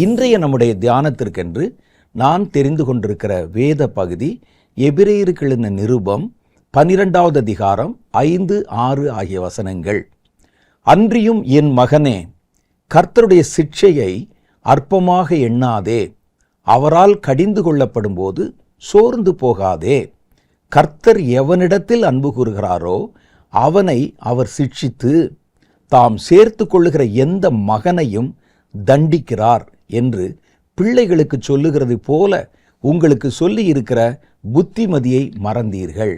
இன்றைய நம்முடைய தியானத்திற்கென்று நான் தெரிந்து கொண்டிருக்கிற வேத பகுதி எபிரேயருக்கு எழுதின நிருபம் 12வது அதிகாரம் 5, 6 ஆகிய வசனங்கள். அன்றியும் என் மகனே, கர்த்தருடைய சிட்சையை அற்பமாக எண்ணாதே, அவரால் கடிந்து கொள்ளப்படும் போது சோர்ந்து போகாதே. கர்த்தர் எவனிடத்தில் அன்பு கூறுகிறாரோ அவனை அவர் சிட்சித்து தாம் சேர்த்து கொள்ளுகிற எந்த மகனையும் தண்டிக்கிறார் என்று பிள்ளைகளுக்கு சொல்லுகிறது போல உங்களுக்கு சொல்லி இருக்கிற புத்திமதியை மறந்தீர்கள்.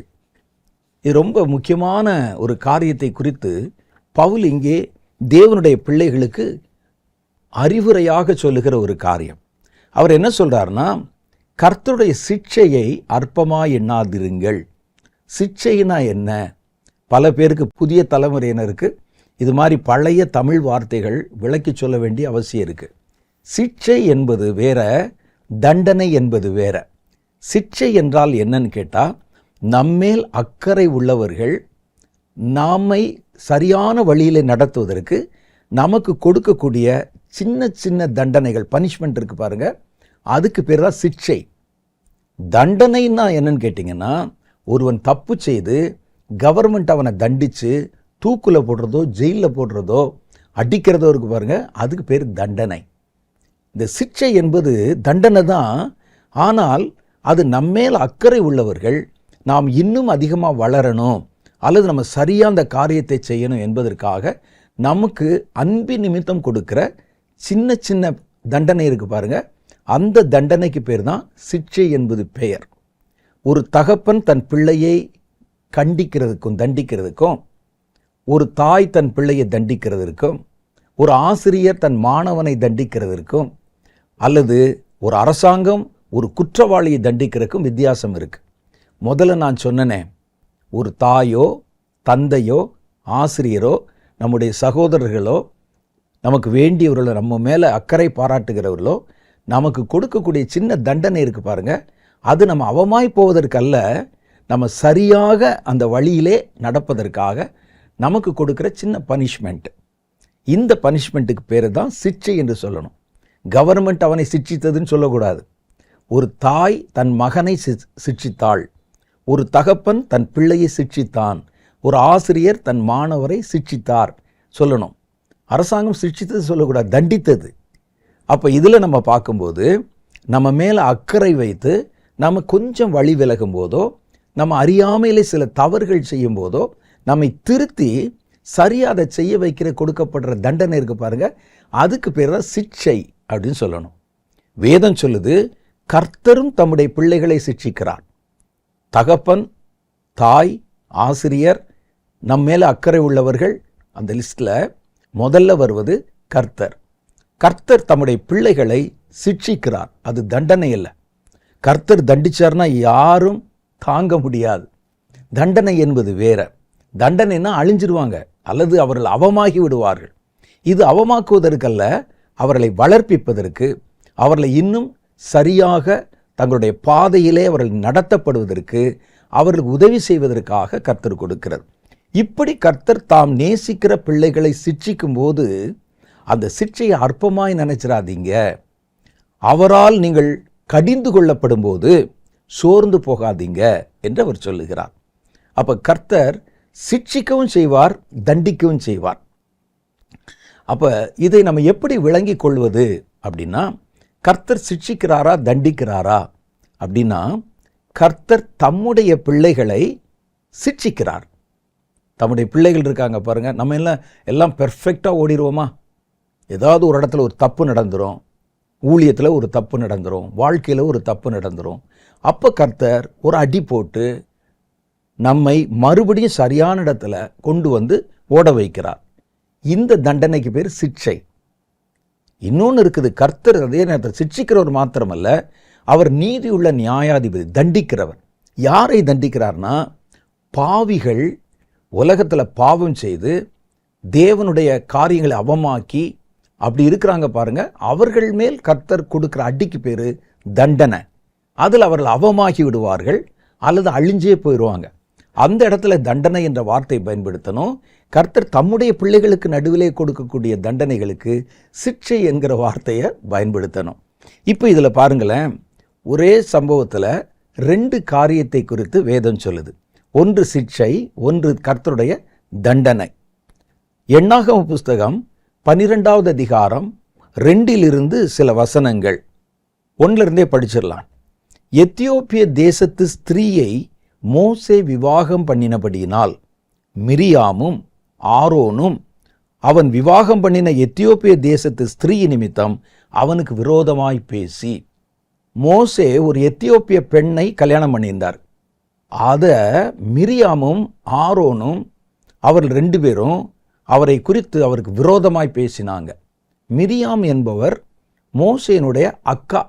இது ரொம்ப முக்கியமான ஒரு காரியத்தை குறித்து பவுல் இங்கே தேவனுடைய பிள்ளைகளுக்கு அறிவுரையாக சொல்லுகிற ஒரு காரியம். அவர் என்ன சொல்றாருன்னா, கர்த்தருடைய சிட்சையை அற்பமாய் எண்ணாதிருங்கள். சிட்சைனா என்ன? பல பேருக்கு, புதிய தலைமுறையினருக்கு இது மாதிரி பழைய தமிழ் வார்த்தைகள் விளக்கி சொல்ல வேண்டிய அவசியம் இருக்கு. சிட்சை என்பது வேற, தண்டனை என்பது வேற. சிட்சை என்றால் என்னன்னு கேட்டால், நம்மேல் அக்கறை உள்ளவர்கள் நாமை சரியான வழியில் நடத்துவதற்கு நமக்கு கொடுக்கக்கூடிய சின்ன சின்ன தண்டனைகள், பனிஷ்மெண்ட் இருக்கு பாருங்க, அதுக்கு பேர் தான் சிட்சை. தண்டனைன்னா என்னன்னு கேட்டிங்கன்னா, ஒருவன் தப்பு செய்து கவர்மெண்ட் அவனை தண்டித்து தூக்கில் போடுறதோ ஜெயிலில் போடுறதோ அடிக்கிறதோ இருக்கு பாருங்க, அதுக்கு பேர் தண்டனை. இந்த சிட்சை என்பது தண்டனை தான். ஆனால் அது நம்மேல் அக்கறை உள்ளவர்கள் நாம் இன்னும் அதிகமாக வளரணும் அல்லது நம்ம சரியாக அந்த காரியத்தை செய்யணும் என்பதற்காக நமக்கு அன்பின் நிமித்தம் கொடுக்கிற சின்ன சின்ன தண்டனை இருக்கு பாருங்க, அந்த தண்டனைக்கு பேர் தான் சிட்சை என்பது பெயர். ஒரு தகப்பன் தன் பிள்ளையை கண்டிக்கிறதுக்கும் தண்டிக்கிறதுக்கும், ஒரு தாய் தன் பிள்ளையை தண்டிக்கிறதற்கும், ஒரு ஆசிரியர் தன் மாணவனை தண்டிக்கிறதற்கும், அல்லது ஒரு அரசாங்கம் ஒரு குற்றவாளியை தண்டிக்கிறதுக்கும் வித்தியாசம் இருக்கு. முதல்ல நான் சொன்னனே, ஒரு தாயோ தந்தையோ ஆசிரியரோ நம்முடைய சகோதரர்களோ நமக்கு வேண்டியவர்களோ நம்ம மேலே அக்கறை பாராட்டுகிறவர்களோ நமக்கு கொடுக்கக்கூடிய சின்ன தண்டனை இருக்கு பாருங்க, அது நம்ம அவமாய் போவதற்கல்ல, நம்ம சரியாக அந்த வழியிலே நடப்பதற்காக நமக்கு கொடுக்குற சின்ன பனிஷ்மெண்ட். இந்த பனிஷ்மெண்ட்டுக்கு பேர் தான் சிட்சை என்று சொல்லணும். கவர்மெண்ட் அவனை சிட்சித்ததுன்னு சொல்லக்கூடாது. ஒரு தாய் தன் மகனை சிட்சித்தாள், ஒரு தகப்பன் தன் பிள்ளையை சிட்சித்தான், ஒரு ஆசிரியர் தன் மாணவரை சிட்சித்தார் சொல்லணும். அரசாங்கம் சிட்சித்தது சொல்லக்கூடாது, தண்டித்தது. அப்போ இதில் நம்ம பார்க்கும்போது, நம்ம மேலே அக்கறை வைத்து நம்ம கொஞ்சம் வழி விலகும் போதோ, நம்ம அறியாமையிலே சில தவறுகள் செய்யும் போதோ நம்மை திருத்தி சரியாக அதை செய்ய வைக்கிற கொடுக்கப்படுற தண்டனை இருக்கு பாருங்க, அதுக்கு பேர் தான் சிட்சை அப்படின்னு சொல்லணும். வேதம் சொல்லுது, கர்த்தரும் தம்முடைய பிள்ளைகளை சிட்சிக்கிறார். தகப்பன், தாய், ஆசிரியர், நம்ம மேலே அக்கறை உள்ளவர்கள், அந்த லிஸ்டில் முதல்ல வருவது கர்த்தர். கர்த்தர் தம்முடைய பிள்ளைகளை சிட்சிக்கிறார். அது தண்டனை இல்லை. கர்த்தர் தண்டிச்சார்னா யாரும் தாங்க முடியாது. தண்டனை என்பது வேற. தண்டனைன்னா அழிஞ்சிருவாங்க அல்லது அவர்கள் அவமாகி விடுவார்கள். இது அவமாக்குவதற்கல்ல, அவர்களை வளர்ப்பிப்பதற்கு, அவர்களை இன்னும் சரியாக தங்களுடைய பாதையிலே அவர்கள் நடத்தப்படுவதற்கு, அவர்களுக்கு உதவி செய்வதற்காக கர்த்தர் கொடுக்கிறது. இப்படி கர்த்தர் தாம் நேசிக்கிற பிள்ளைகளை சிட்சிக்கும் போது அந்த சிட்சையை அற்பமாய் நினைச்சிடாதீங்க. அவரால் நீங்கள் கடிந்து கொள்ளப்படும் போது சோர்ந்து போகாதீங்க என்று அவர் சொல்லுகிறார். அப்ப கர்த்தர் சிட்சிக்கவும் செய்வார், தண்டிக்கவும் செய்வார். அப்ப இதை நம்ம எப்படி விளங்கி கொள்வது அப்படின்னா, கர்த்தர் சிட்சிக்கிறாரா தண்டிக்கிறாரா அப்படின்னா, கர்த்தர் தம்முடைய பிள்ளைகளை சிட்சிக்கிறார். தம்முடைய பிள்ளைகள் இருக்காங்க பாருங்க, நம்ம எல்லாம் பெர்ஃபெக்டாக ஓடிடுவோமா? ஏதாவது ஒரு இடத்துல ஒரு தப்பு நடந்துடும், ஊழியத்தில் ஒரு தப்பு நடந்துடும், வாழ்க்கையில் ஒரு தப்பு நடந்துடும். அப்போ கர்த்தர் ஒரு அடி போட்டு நம்மை மறுபடியும் சரியான இடத்துல கொண்டு வந்து ஓட வைக்கிறார். இந்த தண்டனைக்கு பேர் சிட்சை. இன்னொன்று இருக்குது, கர்த்தர் அதே நேரத்தில் சிட்சிக்கிறவர் மாத்திரமல்ல, அவர் நீதியுள்ள நியாயாதிபதி, தண்டிக்கிறவர். யாரை தண்டிக்கிறார்னா, பாவிகள் உலகத்தில் பாவம் செய்து தேவனுடைய காரியங்களை அவமாக்கி அப்படி இருக்கிறாங்க பாருங்க, அவர்கள் மேல் கர்த்தர் கொடுக்கிற அடிக்கு பேர் தண்டனை. அதில் அவர்கள் அவமாகி விடுவார்கள் அல்லது அழிஞ்சே போயிடுவாங்க. அந்த இடத்துல தண்டனை என்ற வார்த்தை பயன்படுத்தணும். கர்த்தர் தம்முடைய பிள்ளைகளுக்கு நடுவிலே கொடுக்கக்கூடிய தண்டனைகளுக்கு சிக்ஷை என்கிற வார்த்தையை பயன்படுத்தணும். இப்போ இதில் பாருங்களேன், ஒரே சம்பவத்தில் 2 காரியத்தை குறித்து வேதம் சொல்லுது. ஒன்று சிக்ஷை, ஒன்று கர்த்தருடைய தண்டனை. எண்ணாகம புஸ்தகம் 12வது அதிகாரம் 2 சில வசனங்கள் 1 படிச்சிடலாம். எத்தியோப்பிய தேசத்து ஸ்திரீயை மோசே விவாகம் பண்ணினபடியினால் மிரியாமும் ஆரோனும் அவன் விவாகம் பண்ணின எத்தியோப்பிய தேசத்து ஸ்திரீ நிமித்தம் அவனுக்கு விரோதமாய் பேசி, மோசே ஒரு எத்தியோப்பிய பெண்ணை கல்யாணம் பண்ணியிருந்தார். அதை மிரியாமும் ஆரோனும் அவர்கள் 2 பேரும் அவரை குறித்து அவருக்கு விரோதமாய் பேசினாங்க. மிரியாம் என்பவர் மோசேனுடைய அக்கா,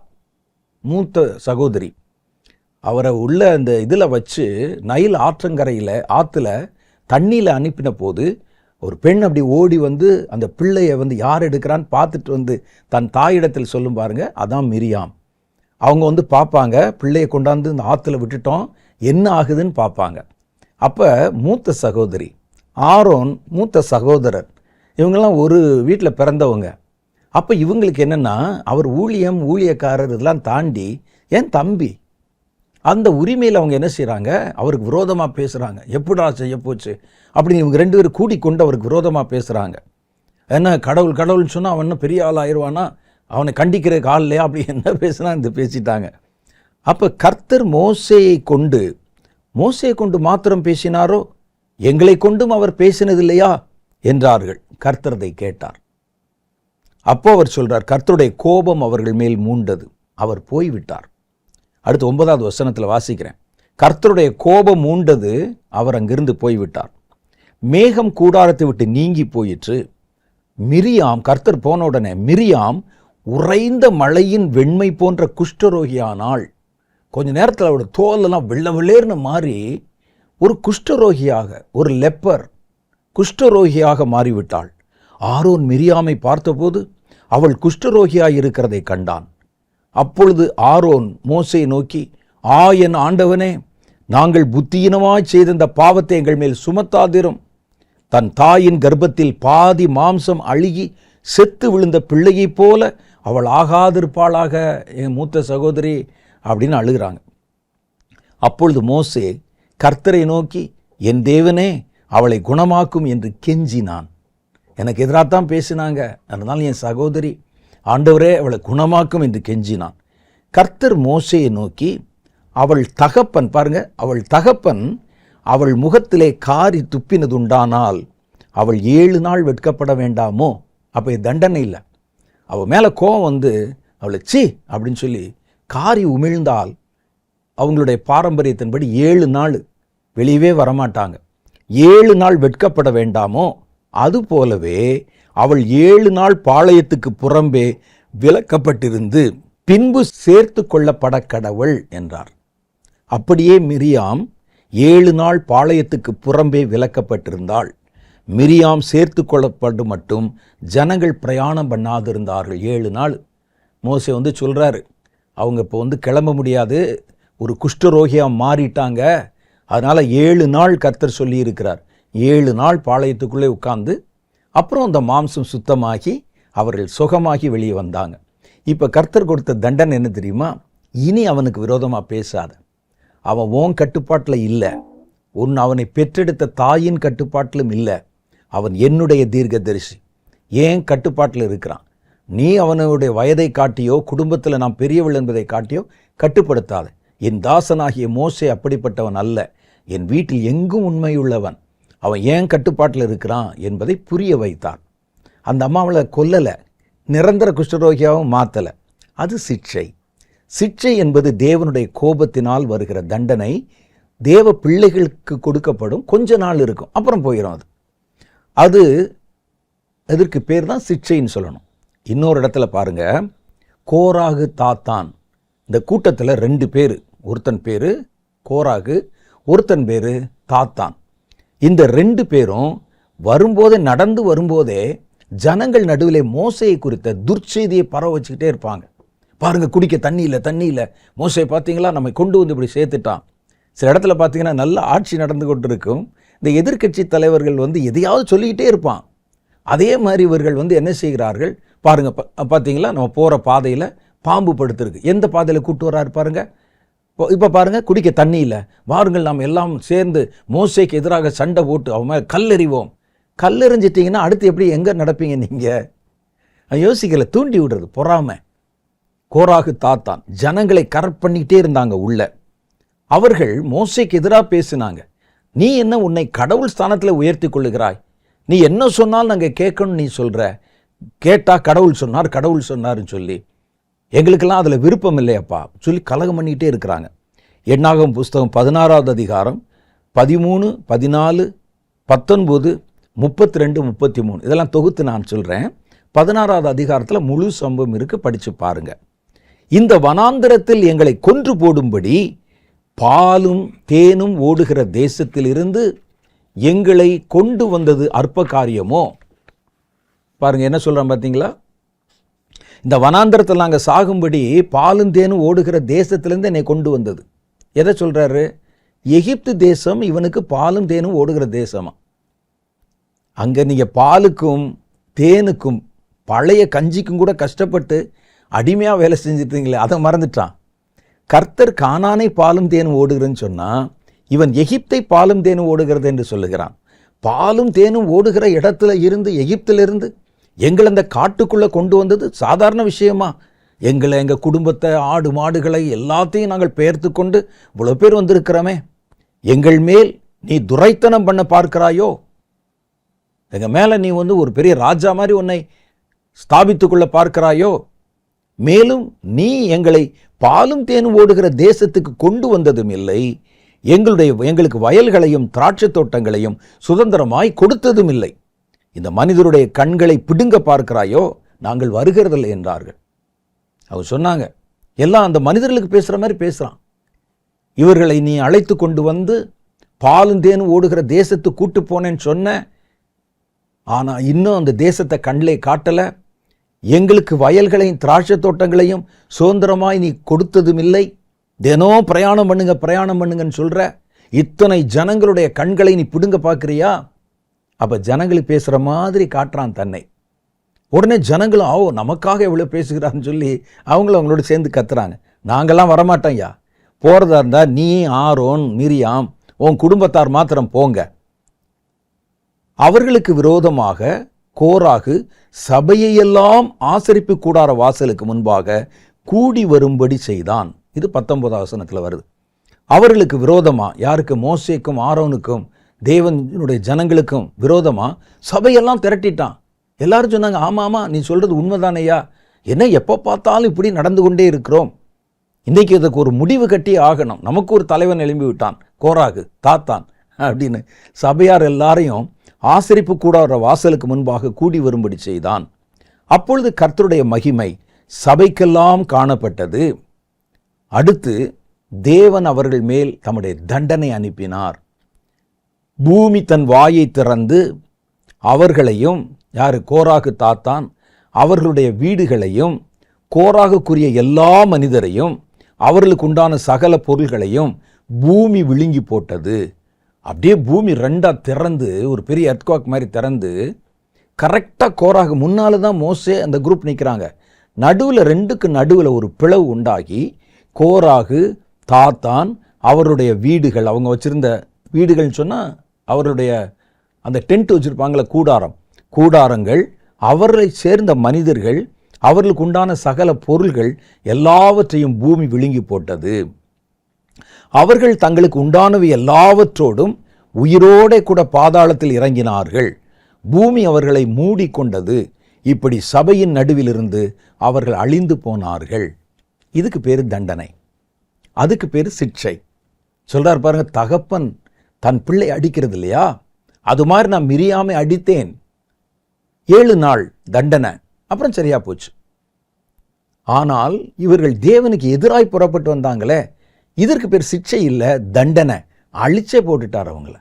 மூத்த சகோதரி. அவரை உள்ள அந்த இதில் வச்சு நைல் ஆற்றங்கரையில் ஆற்றுல தண்ணியில் அனுப்பின போது ஒரு பெண் அப்படி ஓடி வந்து அந்த பிள்ளையை யார் எடுக்கிறான்னு பார்த்துட்டு தன் தாயிடத்தில் சொல்லும் பாருங்க, அதான் மிரியாம். அவங்க பார்ப்பாங்க, பிள்ளையை கொண்டாந்து இந்த ஆற்றுல விட்டுட்டோம், என்ன ஆகுதுன்னு பார்ப்பாங்க. அப்போ மூத்த சகோதரி ஆரோன், மூத்த சகோதரர், இவங்கெல்லாம் ஒரு வீட்டில் பிறந்தவங்க. அப்போ இவங்களுக்கு என்னென்னா, அவர் ஊழியக்காரர் இதெல்லாம் தாண்டி என் தம்பி, அந்த உரிமையில் அவங்க என்ன செய்கிறாங்க, அவருக்கு விரோதமாக பேசுகிறாங்க. எப்படா செய்ய போச்சு அப்படின்னு இவங்க 2 பேரும் கூடிக்கொண்டு அவருக்கு விரோதமாக பேசுகிறாங்க. என்ன கடவுள்னு சொன்னால் அவன் இன்னும் பெரிய ஆள் ஆயிடுவானா, அவனை கண்டிக்கிறதுக்கு ஆள் இல்லையா, அப்படி என்ன பேசுனா பேசிட்டாங்க. அப்போ கர்த்தர் மோசேயை கொண்டு மாத்திரம் பேசினாரோ, எங்களை கொண்டும் அவர் பேசினது இல்லையா என்றார்கள். கர்த்தர் அதை கேட்டார். அப்போ அவர் சொல்றார், கர்த்தருடைய கோபம் அவர்கள் மேல் மூண்டது, அவர் போய்விட்டார். அடுத்து 9வது வசனத்தில் வாசிக்கிறேன். கர்த்தருடைய கோபம் மூண்டது, அவர் அங்கிருந்து போய்விட்டார். மேகம் கூடாரத்தை விட்டு நீங்கி போயிற்று. மிரியாம், கர்த்தர் போன உடனே மிரியாம் உறைந்த மழையின் வெண்மை போன்ற குஷ்டரோகியானாள். கொஞ்ச நேரத்தில் அவரோட தோலெல்லாம் வெள்ளேர்னு மாறி ஒரு குஷ்டரோகியாக, ஒரு லெப்பர் குஷ்டரோகியாக மாறிவிட்டாள். ஆரோன் மிரியாமை பார்த்தபோது அவள் குஷ்டரோகியாய் இருக்கிறதை கண்டான். அப்பொழுது ஆரோன் மோசேயை நோக்கி, என் ஆண்டவனே, நாங்கள் புத்தியினமாய் செய்த இந்த பாவத்தை எங்கள் மேல் சுமத்தாதிரும். தன் தாயின் கர்ப்பத்தில் பாதி மாம்சம் அழுகி செத்து விழுந்த பிள்ளையைப் போல அவள் ஆகாதிருப்பாளாக, என் மூத்த சகோதரி அப்படின்னு அழுகிறாங்க. அப்பொழுது மோசே கர்த்தரை நோக்கி, என் தேவனே, அவளை குணமாக்கும் என்று கெஞ்சினான். எனக்கு எதிராகத்தான் பேசினாங்க, அதனால என் சகோதரி, ஆண்டவரே அவளை குணமாக்கும் என்று கெஞ்சினான். கர்த்தர் மோசேயை நோக்கி, அவள் தகப்பன், பாருங்க, அவள் தகப்பன் அவள் முகத்திலே காரி துப்பினதுண்டானால் அவள் 7 நாள் வெட்கப்பட வேண்டாமோ? அப்போ தண்டனை இல்லை. அவள் மேலே கோவம் அவளை சீ அப்படின்னு சொல்லி காரி உமிழ்ந்தால் அவங்களுடைய பாரம்பரியத்தின்படி 7 நாள் வெளியவே வரமாட்டாங்க. 7 நாள் வெட்கப்பட வேண்டாமோ? அதுபோலவே அவள் 7 நாள் பாளையத்துக்கு புறம்பே விலக்கப்பட்டிருந்து பின்பு சேர்த்து கொள்ளப்பட கடவுள் என்றார். அப்படியே மிரியாம் 7 நாள் பாளையத்துக்கு புறம்பே விலக்கப்பட்டிருந்தாள். மிரியாம் சேர்த்து கொள்ளப்படும் மட்டும் ஜனங்கள் பிரயாணம் பண்ணாதிருந்தார்கள் 7 நாள். மோசே சொல்றாரு, அவங்க இப்போ கிளம்ப முடியாது, ஒரு குஷ்டரோகியாக மாறிட்டாங்க, அதனால 7 நாள் கர்த்தர் சொல்லி இருக்கிறார். 7 நாள் பாளையத்துக்குள்ளே உட்கார்ந்து அப்புறம் அந்த மாம்சம் சுத்தமாகி அவர்கள் சுகமாகி வெளியே வந்தாங்க. இப்போ கர்த்தர் கொடுத்த தண்டனை என்ன தெரியுமா? இனி அவனுக்கு விரோதமாக பேசாத, அவன் உன் கட்டுப்பாட்டில் இல்லை, அவனை பெற்றெடுத்த தாயின் கட்டுப்பாட்டிலும் இல்லை, அவன் என்னுடைய தீர்க்கதரிசி, ஏன் கட்டுப்பாட்டில் இருக்கிறான். நீ அவனுடைய வயதை காட்டியோ குடும்பத்தில் நான் பெரியவள் என்பதை காட்டியோ கட்டுப்படுத்தாத. என் தாசனாகிய மோசே அப்படிப்பட்டவன் அல்ல, என் வீட்டில் எங்கும் உண்மையுள்ளவன், அவன் ஏன் கட்டுப்பாட்டில் இருக்கிறான் என்பதை புரிய வைத்தார். அந்த அம்மாவளை கொல்லலை, நிரந்தர குஷ்டரோகியாகவும் மாற்றலை. அது சிட்சை. சிட்சை என்பது தேவனுடைய கோபத்தினால் வருகிற தண்டனை. தேவ பிள்ளைகளுக்கு கொடுக்கப்படும், கொஞ்ச நாள் இருக்கும், அப்புறம் போயிடும். அது அதற்கு பேர் தான் சிட்சைன்னு சொல்லணும். இன்னொரு இடத்துல பாருங்க, கோராகு தாத்தான், இந்த கூட்டத்தில் 2 பேர், ஒருத்தன் பேர் கோராகு, ஒருத்தன் பேர் தாத்தான். இந்த 2 பேரும் வரும்போதே, நடந்து வரும்போதே ஜனங்கள் நடுவிலே மோசையை குறித்த துர்ச்செய்தியை பரவ வச்சுக்கிட்டே இருப்பாங்க. பாருங்க, குடிக்க தண்ணி இல்லை, மோசையை பார்த்தீங்களா, நம்மை கொண்டு இப்படி சேர்த்துட்டான். சில இடத்துல பார்த்தீங்கன்னா நல்ல ஆட்சி நடந்து கொண்டு இருக்கும், இந்த எதிர்க்கட்சி தலைவர்கள் எதையாவது சொல்லிக்கிட்டே இருப்பான். அதே மாதிரி இவர்கள் என்ன செய்கிறார்கள் பாருங்கள். பார்த்தீங்களா, நம்ம போகிற பாதையில் பாம்பு படுத்திருக்கு. எந்த பாதையில் கூட்டு வர்றாரு பாருங்க. இப்போ பாருங்கள், குடிக்க தண்ணி இல்லை, வாருங்கள் நாம் எல்லாம் சேர்ந்து மோசேக்கு எதிராக சண்டை போட்டு அவன் மேலே கல்லெறிவோம். கல்லெறிஞ்சிட்டிங்கன்னா அடுத்து எப்படி எங்கே நடப்பீங்க நீங்கள்? யோசிக்கல. தூண்டி விடுறது பொறாமை. கோராகு தாத்தான் ஜனங்களை கரெக்ட் பண்ணிக்கிட்டே இருந்தாங்க உள்ள. அவர்கள் மோசேக்கு எதிராக பேசினாங்க. நீ என்ன உன்னை கடவுள் ஸ்தானத்தில் உயர்த்தி கொள்ளுகிறாய்? நீ என்ன சொன்னாலும் நாங்கள் கேட்கணும்னு நீ சொல்கிற. கேட்டால் கடவுள் சொன்னார் கடவுள் சொன்னார்னு சொல்லி எங்களுக்கெல்லாம் அதில் விருப்பம் இல்லையப்பா சொல்லி கலகம் பண்ணிக்கிட்டே இருக்கிறாங்க. எண்ணாகமம் புஸ்தகம் 16வது அதிகாரம் 13, 14, 19, 32, 33 இதெல்லாம் தொகுத்து நான் சொல்கிறேன். 16வது அதிகாரத்தில் முழு சம்பவம் இருக்குது, படித்து பாருங்கள். இந்த வனாந்திரத்தில் எங்களை கொன்று போடும்படி பாலும் தேனும் ஓடுகிற தேசத்தில் இருந்து எங்களை கொண்டு வந்தது அற்ப காரியமோ? பாருங்க என்ன சொல்கிறேன் பார்த்தீங்களா? இந்த வனாந்திரத்தில் நாங்கள் சாகும்படி பாலும் தேனும் ஓடுகிற தேசத்திலேருந்து என்னை கொண்டு வந்தது. எதை சொல்கிறாரு? எகிப்து தேசம் இவனுக்கு பாலும் தேனும் ஓடுகிற தேசமா. அங்கே நீங்கள் பாலுக்கும் தேனுக்கும் பழைய கஞ்சிக்கும் கூட கஷ்டப்பட்டு அடிமையாக வேலை செஞ்சுட்டீங்களே, அதை மறந்துட்டான். கர்த்தர் கானானை பாலும் தேனும் ஓடுகிறேன்னு சொன்னால் இவன் எகிப்தை பாலும் தேனும் ஓடுகிறது என்று சொல்லுகிறான். பாலும் தேனும் ஓடுகிற இடத்துல இருந்து, எகிப்திலிருந்து எங்களை அந்த காட்டுக்குள்ளே கொண்டு வந்தது சாதாரண விஷயமா? எங்களை, எங்கள் குடும்பத்தை, ஆடு மாடுகளை எல்லாத்தையும் நாங்கள் பெயர்த்து கொண்டு இவ்வளோ பேர் வந்திருக்கிறோமே, எங்கள் மேல் நீ துரைத்தனம் பண்ண பார்க்கிறாயோ? எங்கள் மேலே நீ ஒரு பெரிய ராஜா மாதிரி உன்னை ஸ்தாபித்துக்கொள்ள பார்க்கிறாயோ? மேலும் நீ எங்களை பாலும் தேனும் ஓடுகிற தேசத்துக்கு கொண்டு வந்ததும் இல்லை, எங்களுக்கு வயல்களையும் திராட்சை தோட்டங்களையும் சுதந்திரமாய் கொடுத்ததும் இல்லை. இந்த மனிதருடைய கண்களை பிடுங்க பார்க்கிறாயோ? நாங்கள் வருகிறதில்லை என்றார்கள். அவர் சொன்னாங்க, எல்லாம் அந்த மனிதர்களுக்கு பேசுகிற மாதிரி பேசுகிறான். இவர்களை நீ அழைத்து கொண்டு வந்து பாலும் தேனும் ஓடுகிற தேசத்துக்கு கூட்டு போனேன்னு சொன்ன, ஆனால் இன்னும் அந்த தேசத்தை கண்ணிலே காட்டலை. எங்களுக்கு வயல்களையும் திராட்சை தோட்டங்களையும் சுதந்திரமாய் நீ கொடுத்ததும் இல்லை. தினம் பிரயாணம் பண்ணுங்கன்னு சொல்கிற. இத்தனை ஜனங்களுடைய கண்களை நீ பிடுங்க பார்க்குறியா? அப்போ ஜனங்களுக்கு பேசுகிற மாதிரி காட்டுறான் தன்னை. உடனே ஜனங்களும் நமக்காக எவ்வளோ பேசுகிறான்னு சொல்லி அவங்களோட சேர்ந்து கத்துறாங்க. நாங்கள்லாம் வரமாட்டோம்யா, போகிறதா இருந்தால் நீ, ஆரோன், மிரியாம், உன் குடும்பத்தார் மாத்திரம் போங்க. அவர்களுக்கு விரோதமாக கோராகு சபையெல்லாம் ஆசரிப்பு கூடார வாசலுக்கு முன்பாக கூடி வரும்படி செய்தான். இது 19வது வசனத்தில் வருது. அவர்களுக்கு விரோதமா, யாருக்கு? மோசேக்கும் ஆரோனுக்கும் தேவனுடைய ஜனங்களுக்கும் விரோதமா சபையெல்லாம் திரட்டிட்டான். எல்லாரும் சொன்னாங்க, ஆமாம் நீ சொல்றது உண்மைதானையா, என்ன எப்போ பார்த்தாலும் இப்படி நடந்து கொண்டே இருக்கிறோம், இன்றைக்கி இதுக்கு ஒரு முடிவு கட்டி ஆகணும், நமக்கு ஒரு தலைவன் எழும்பி விட்டான், கோராகு தாத்தான் அப்படின்னு சபையார் எல்லாரையும் ஆசரிப்பு கூடார வாசலுக்கு முன்பாக கூடி வரும்படி செய்தான். அப்பொழுது கர்த்தருடைய மகிமை சபைக்கெல்லாம் காணப்பட்டது. அடுத்து தேவன் அவர்கள் மேல் தம்முடைய தண்டனை அனுப்பினார். பூமி தன் வாயை திறந்து அவர்களையும், யாரு? கோராகு தாத்தான், அவர்களுடைய வீடுகளையும், கோராகுக்குரிய எல்லா மனிதரையும், அவர்களுக்கு உண்டான சகல பொருள்களையும் பூமி விழுங்கி போட்டது. அப்படியே பூமி ரெண்டாக திறந்து, ஒரு பெரிய எர்த்குவாக் மாதிரி திறந்து, கரெக்டாக கோராகு முன்னால் தான் மோசே அந்த குரூப் நிற்கிறாங்க. நடுவில், ரெண்டுக்கு நடுவில் ஒரு பிளவு உண்டாகி கோராகு தாத்தான் அவருடைய வீடுகள், அவங்க வச்சுருந்த வீடுகள்னு சொன்னால் அவருடைய அந்த டென்ட் வச்சுருப்பாங்களே, கூடாரங்கள், அவர்களை சேர்ந்த மனிதர்கள், அவர்களுக்கு உண்டான சகல பொருள்கள் எல்லாவற்றையும் பூமி விழுங்கி போட்டது. அவர்கள் தங்களுக்கு உண்டானவை எல்லாவற்றோடும் உயிரோടെ கூட பாதாளத்தில் இறங்கினார்கள். பூமி அவர்களை மூடிக்கொண்டது. இப்படி சபையின் நடுவிலிருந்து அவர்கள் அழிந்து போனார்கள். இதுக்கு பேர் தண்டனை, அதுக்கு பேர் சிக்ஷை. சொல்றார் பாருங்க, தகப்பன் தன் பிள்ளை அடிக்கிறது இல்லையா, அது மாதிரி நான் மிரியாமை அடித்தேன், 7 நாள் தண்டனை, அப்புறம் சரியா போச்சு. ஆனால் இவர்கள் தேவனுக்கு எதிராய் புறப்பட்டு வந்தாங்களே, இதற்கு பேர் சிக்ஷை இல்லை, தண்டனை. அழிச்சே போட்டுட்டார் அவங்கள.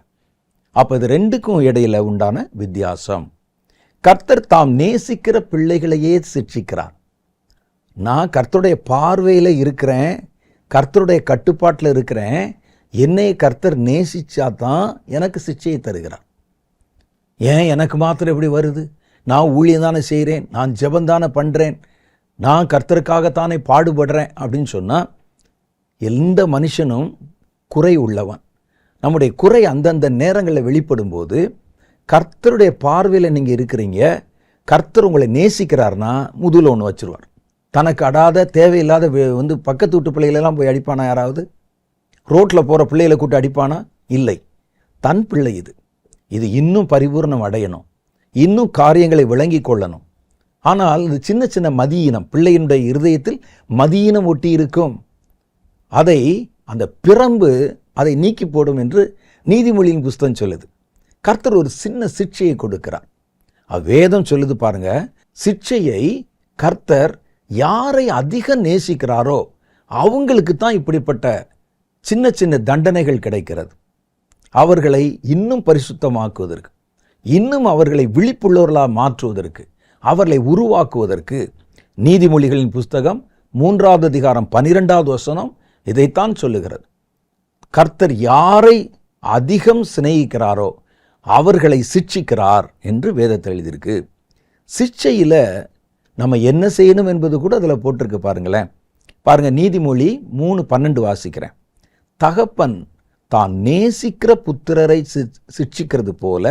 அப்போ இது ரெண்டுக்கும் இடையில உண்டான வித்தியாசம். கர்த்தர் தாம் நேசிக்கிற பிள்ளைகளையே சிக்ஷிக்கிறார். நான் கர்த்தருடைய பார்வையில் இருக்கிறேன், கர்த்தருடைய கட்டுப்பாட்டில் இருக்கிறேன், என்னை கர்த்தர் நேசிச்சா தான் எனக்கு சிட்சையை தருகிறார். ஏன் எனக்கு மாத்திரம் எப்படி வருது? நான் ஊழியம் தானே செய்கிறேன், நான் ஜெபந்தானே பண்ணுறேன், நான் கர்த்தருக்காகத்தானே பாடுபடுறேன் அப்படின்னு சொன்னால், எந்த மனுஷனும் குறை உள்ளவன். நம்முடைய குறை அந்தந்த நேரங்களில் வெளிப்படும் போது கர்த்தருடைய பார்வையில் நீங்கள் இருக்கிறீங்க, கர்த்தர் உங்களை நேசிக்கிறார்னா முதுகில் ஒன்று வச்சுருவார். தனக்கு அடாத தேவையில்லாத பக்கத்து வீட்டு பிள்ளைகளெல்லாம் போய் அடிப்பானா? யாராவது ரோட்டில் போகிற பிள்ளைகளை கூட்டி அடிப்பானா? இல்லை. தன் பிள்ளை இது இன்னும் பரிபூர்ணம் அடையணும், இன்னும் காரியங்களை விளங்கி கொள்ளணும். ஆனால் இது சின்ன சின்ன மதியினம், பிள்ளையினுடைய இருதயத்தில் மதியினம் ஒட்டி இருக்கும். அதை அந்த பிரம்பு அதை நீக்கி போடும் என்று நீதிமொழியின் புஸ்தகம் சொல்லுது. கர்த்தர் ஒரு சின்ன சிட்சையை கொடுக்கிறார். வேதம் சொல்லுது பாருங்க, சிட்சையை கர்த்தர் யாரை அதிக நேசிக்கிறாரோ அவங்களுக்கு தான் இப்படிப்பட்ட சின்ன சின்ன தண்டனைகள் கிடைக்கிறது. அவர்களை இன்னும் பரிசுத்தமாக்குவதற்கு, இன்னும் அவர்களை விழிப்புள்ளவர்களாக மாற்றுவதற்கு, அவர்களை உருவாக்குவதற்கு நீதிமொழிகளின் புஸ்தகம் 3வது அதிகாரம் 12வது வசனம் இதைத்தான் சொல்லுகிறது. கர்த்தர் யாரை அதிகம் சிநேகிக்கிறாரோ அவர்களை சிட்சிக்கிறார் என்று வேதத்தில் எழுதியிருக்கு. சிட்சையில் நம்ம என்ன செய்யணும் என்பது கூட அதில் போட்டிருக்கு பாருங்களேன். பாருங்கள், நீதிமொழி 3:12 வாசிக்கிறேன். தகப்பன் தான் நேசிக்கிற புத்திரரை சிட்சிக்கிறது போல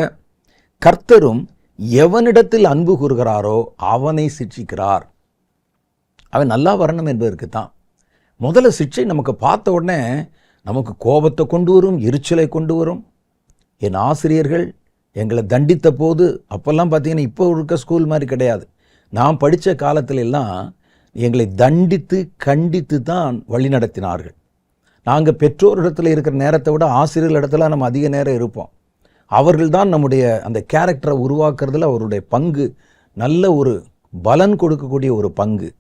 கர்த்தரும் எவனிடத்தில் அன்பு கூறுகிறாரோ அவனை சிட்சிக்கிறார். அவன் நல்லா வரணும் என்பதற்கு தான். முதல்ல சிட்சை நமக்கு பார்த்த உடனே நமக்கு கோபத்தை கொண்டு வரும், எரிச்சலை கொண்டு வரும். என் ஆசிரியர்கள் எங்களை தண்டித்த போது, அப்போல்லாம் பார்த்தீங்கன்னா இப்போ இருக்க ஸ்கூல் மாதிரி கிடையாது. நான் படித்த காலத்துல எல்லாம் எங்களை தண்டித்து கண்டித்து தான் வழி நடத்தினார்கள். நாங்கள் பெற்றோரிடத்தில் இருக்கிற நேரத்தை விட ஆசிரியர்கள் இடத்துல நம்ம அதிக நேரம் இருப்போம். அவர்கள் தான் நம்முடைய அந்த கேரக்டரை உருவாக்குறதுல அவருடைய பங்கு, நல்ல ஒரு பலன் கொடுக்கக்கூடிய ஒரு பங்கு.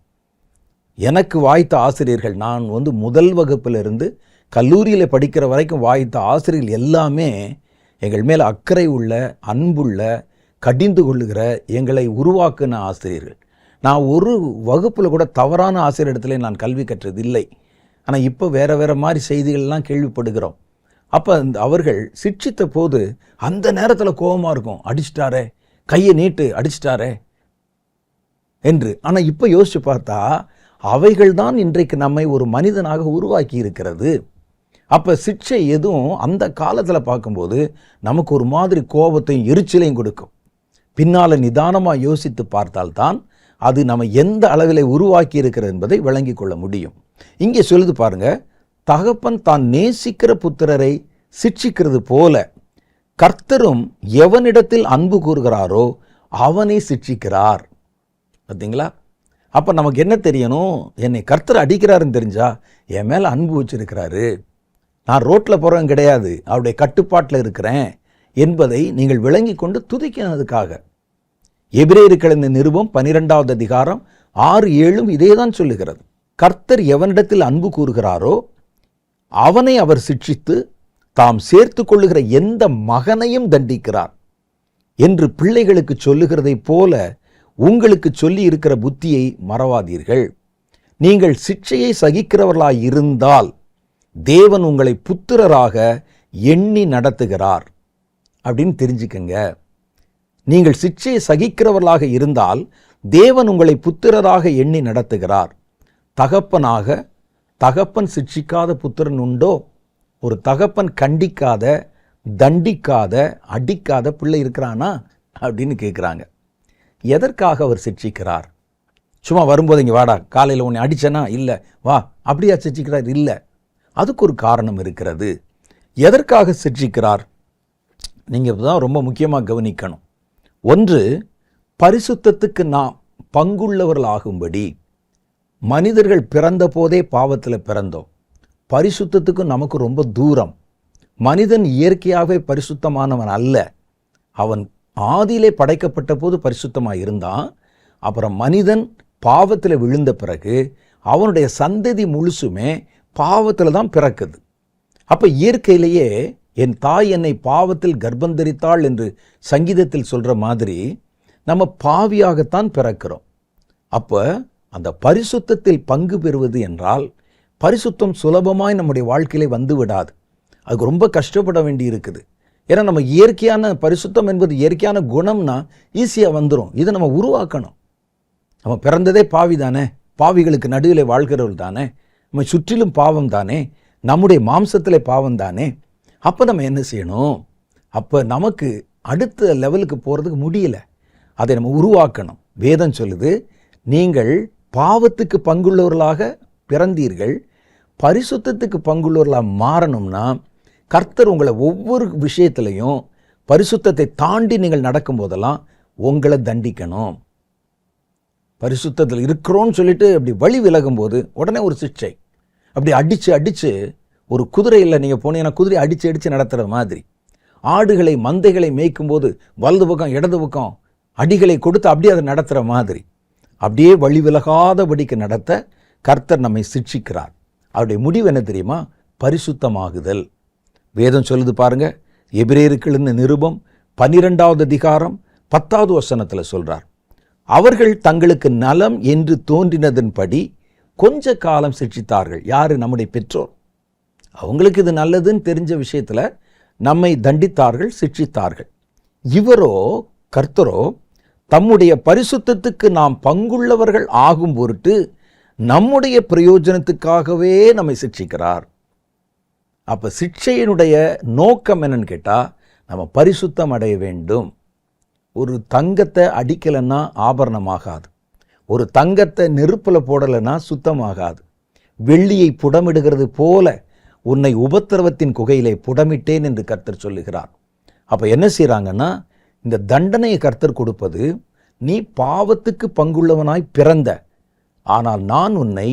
எனக்கு வாய்த்த ஆசிரியர்கள், நான் முதல் வகுப்பிலிருந்து கல்லூரியில் படிக்கிற வரைக்கும் வாய்த்த ஆசிரியர்கள் எல்லாமே எங்கள் மேல் அக்கறை உள்ள, அன்புள்ள, கடிந்து கொள்ளுகிற, எங்களை உருவாக்குன ஆசிரியர்கள். நான் ஒரு வகுப்பில் கூட தவறான ஆசிரியர் இடத்துல நான் கல்வி கற்றதில்லை. ஆனால் இப்போ வேறு மாதிரி செய்திகள்லாம் கேள்விப்படுகிறோம். அப்போ அவர்கள் சிட்சித்த போது அந்த நேரத்தில் கோபமாக இருக்கும், அடிச்சிட்டாரே, கையை நீட்டு அடிச்சிட்டாரே என்று. ஆனால் இப்போ யோசித்து பார்த்தா அவைகள் தான் இன்றைக்கு நம்மை ஒரு மனிதனாக உருவாக்கி இருக்கிறது. அப்போ சிட்சை எதுவும் அந்த காலத்தில் பார்க்கும்போது நமக்கு ஒரு மாதிரி கோபத்தையும் எரிச்சலையும் கொடுக்கும். பின்னால் நிதானமாக யோசித்து பார்த்தால்தான் அது நம்ம எந்த அளவில் உருவாக்கி இருக்கிறது என்பதை விளங்கி கொள்ள முடியும். இங்கே சொல்லுது பாருங்க, தகப்பன் தான் நேசிக்கிற புத்திரரை சிட்சிக்கிறது போல கர்த்தரும் எவனிடத்தில் அன்பு கூறுகிறாரோ அவனை சிட்சிக்கிறார். பார்த்தீங்களா? அப்போ நமக்கு என்ன தெரியணும்? என்னை கர்த்தர் அடிக்கிறாருன்னு தெரிஞ்சா என் மேலே அன்பு வச்சிருக்கிறாரு, நான் ரோட்டில் போகிறவன் கிடையாது, அவருடைய கட்டுப்பாட்டில் இருக்கிறேன் என்பதை நீங்கள் விளங்கி கொண்டு துதிக்கிறதுக்காக. எபிரேயர்கள் இந்த நிருபம் 12வது அதிகாரம் 6-7 இதே தான் சொல்லுகிறது. கர்த்தர் எவனிடத்தில் அன்பு கூறுகிறாரோ அவனை அவர் சிட்சித்து தாம் சேர்த்து கொள்ளுகிற எந்த மகனையும் தண்டிக்கிறார் என்று பிள்ளைகளுக்கு சொல்லுகிறதை போல உங்களுக்கு சொல்லி இருக்கிற புத்தியை மறவாதீர்கள். நீங்கள் சிட்சையை சகிக்கிறவர்களாய் இருந்தால் தேவன் உங்களை புத்திரராக எண்ணி நடத்துகிறார் அப்படின்னு தெரிஞ்சுக்கங்க. நீங்கள் சிட்சையை சகிக்கிறவர்களாக இருந்தால் தேவன் உங்களை புத்திரராக எண்ணி நடத்துகிறார். தகப்பன் சிட்சிக்காத புத்திரன் உண்டோ? ஒரு தகப்பன் கண்டிக்காத, தண்டிக்காத, அடிக்காத பிள்ளை இருக்கிறானா அப்படின்னு கேட்குறாங்க. எதற்காக அவர் சிட்சிக்கிறார்? சும்மா வரும்போது இங்கே வாடா, காலையில் உன்னை அடிச்சனா? இல்லை. வா, அப்படியா சிட்சிக்கிறார்? இல்லை. அதுக்கு ஒரு காரணம் இருக்கிறது. எதற்காக சிட்சிக்கிறார்? நீங்கள் தான் ரொம்ப முக்கியமாக கவனிக்கணும். ஒன்று, பரிசுத்தத்துக்கு நாம் பங்குள்ளவர்களாகும்படி. மனிதர்கள் பிறந்த போதே பாவத்தில் பிறந்தோம். பரிசுத்தத்துக்கும் நமக்கு ரொம்ப தூரம். மனிதன் இயற்கையாகவே பரிசுத்தமானவன் அல்ல. அவன் ஆதியிலே படைக்கப்பட்ட போது பரிசுத்தமாக இருந்தான். அப்புறம் மனிதன் பாவத்தில் விழுந்த பிறகு அவனுடைய சந்ததி முழுசுமே பாவத்தில் தான் பிறக்குது. அப்போ இயற்கையிலேயே என் தாய் என்னை பாவத்தில் கர்ப்பந்தரித்தாள் என்று சங்கீதத்தில் சொல்கிற மாதிரி நம்ம பாவியாகத்தான் பிறக்கிறோம். அப்போ அந்த பரிசுத்தத்தில் பங்கு பெறுவது என்றால் பரிசுத்தம் சுலபமாய் நம்முடைய வாழ்க்கையிலே வந்து விடாது. அதுக்கு ரொம்ப கஷ்டப்பட வேண்டி இருக்குது. ஏன்னா நம்ம இயற்கையான பரிசுத்தம் என்பது இயற்கையான குணம்னா ஈஸியாக வந்துடும். இதை நம்ம உருவாக்கணும். நம்ம பிறந்ததே பாவி தானே, பாவிகளுக்கு நடுவில் வாழ்கிறவர்கள் தானே, நம்ம சுற்றிலும் பாவம் தானே, நம்முடைய மாம்சத்திலே பாவம் தானே. அப்போ நம்ம என்ன செய்யணும்? அப்போ நமக்கு அடுத்த லெவலுக்கு போகிறதுக்கு முடியல. அதை நம்ம உருவாக்கணும். வேதம் சொல்லுது, நீங்கள் பாவத்துக்கு பங்குள்ளவர்களாக பிறந்தீர்கள், பரிசுத்தத்துக்கு பங்குள்ளவர்களாக மாறணும்னா கர்த்தர் உங்களை ஒவ்வொரு விஷயத்திலையும் பரிசுத்தத்தை தாண்டி நீங்கள் நடக்கும் போதெல்லாம் உங்களை தண்டிக்கணும். பரிசுத்தத்தில் இருக்கிறோன்னு சொல்லிட்டு அப்படி வழி விலகும் போது உடனே ஒரு சிக்ஷை. அப்படி அடித்து ஒரு குதிரையில் நீங்கள் போனீங்கன்னா குதிரை அடித்து நடத்துகிற மாதிரி, ஆடுகளை மந்தைகளை மேய்க்கும் போது வலது பக்கம் இடது பக்கம் அடிகளை கொடுத்து அப்படியே அதை நடத்துகிற மாதிரி, அப்படியே வழி விலகாதபடிக்கு நடத்த கர்த்தர் நம்மை சிட்சிக்கிறார். அவருடைய முடிவு என்ன தெரியுமா? பரிசுத்தமாகுதல். வேதம் சொல்லுது பாருங்க, எபிரேயருக்கு நிருபம் 12வது அதிகாரம் 10வது வசனத்தில் சொல்றார், அவர்கள் தங்களுக்கு நலம் என்று தோன்றினதன்படி கொஞ்ச காலம் சிட்சித்தார்கள். யாரு? நம்முடைய பெற்றோர். அவங்களுக்கு இது நல்லதுன்னு தெரிஞ்ச விஷயத்துல நம்மை தண்டித்தார்கள், சிட்சித்தார்கள். இவரோ, கர்த்தரோ, தம்முடைய பரிசுத்தத்துக்கு நாம் பங்குள்ளவர்கள் ஆகும் பொருட்டு நம்முடைய பிரயோஜனத்துக்காகவே நம்மை சிட்சிக்கிறார். அப்ப சிட்சையினுடைய நோக்கம் என்னன்னு கேட்டா, நம்ம பரிசுத்தம் அடைய வேண்டும். ஒரு தங்கத்தை அடிக்கலைன்னா ஆபரணமாகாது, ஒரு தங்கத்தை நெருப்பில் போடலைன்னா சுத்தமாகாது. வெள்ளியை புடமிடுகிறது போல உன்னை உபத்திரவத்தின் குகையிலே புடமிட்டேன் என்று கர்த்தர் சொல்லுகிறார். அப்ப என்ன செய்யறாங்கன்னா, இந்த தண்டனையை கர்த்தர் கொடுப்பது, நீ பாவத்துக்கு பங்குள்ளவனாய் பிறந்த, ஆனால் நான் உன்னை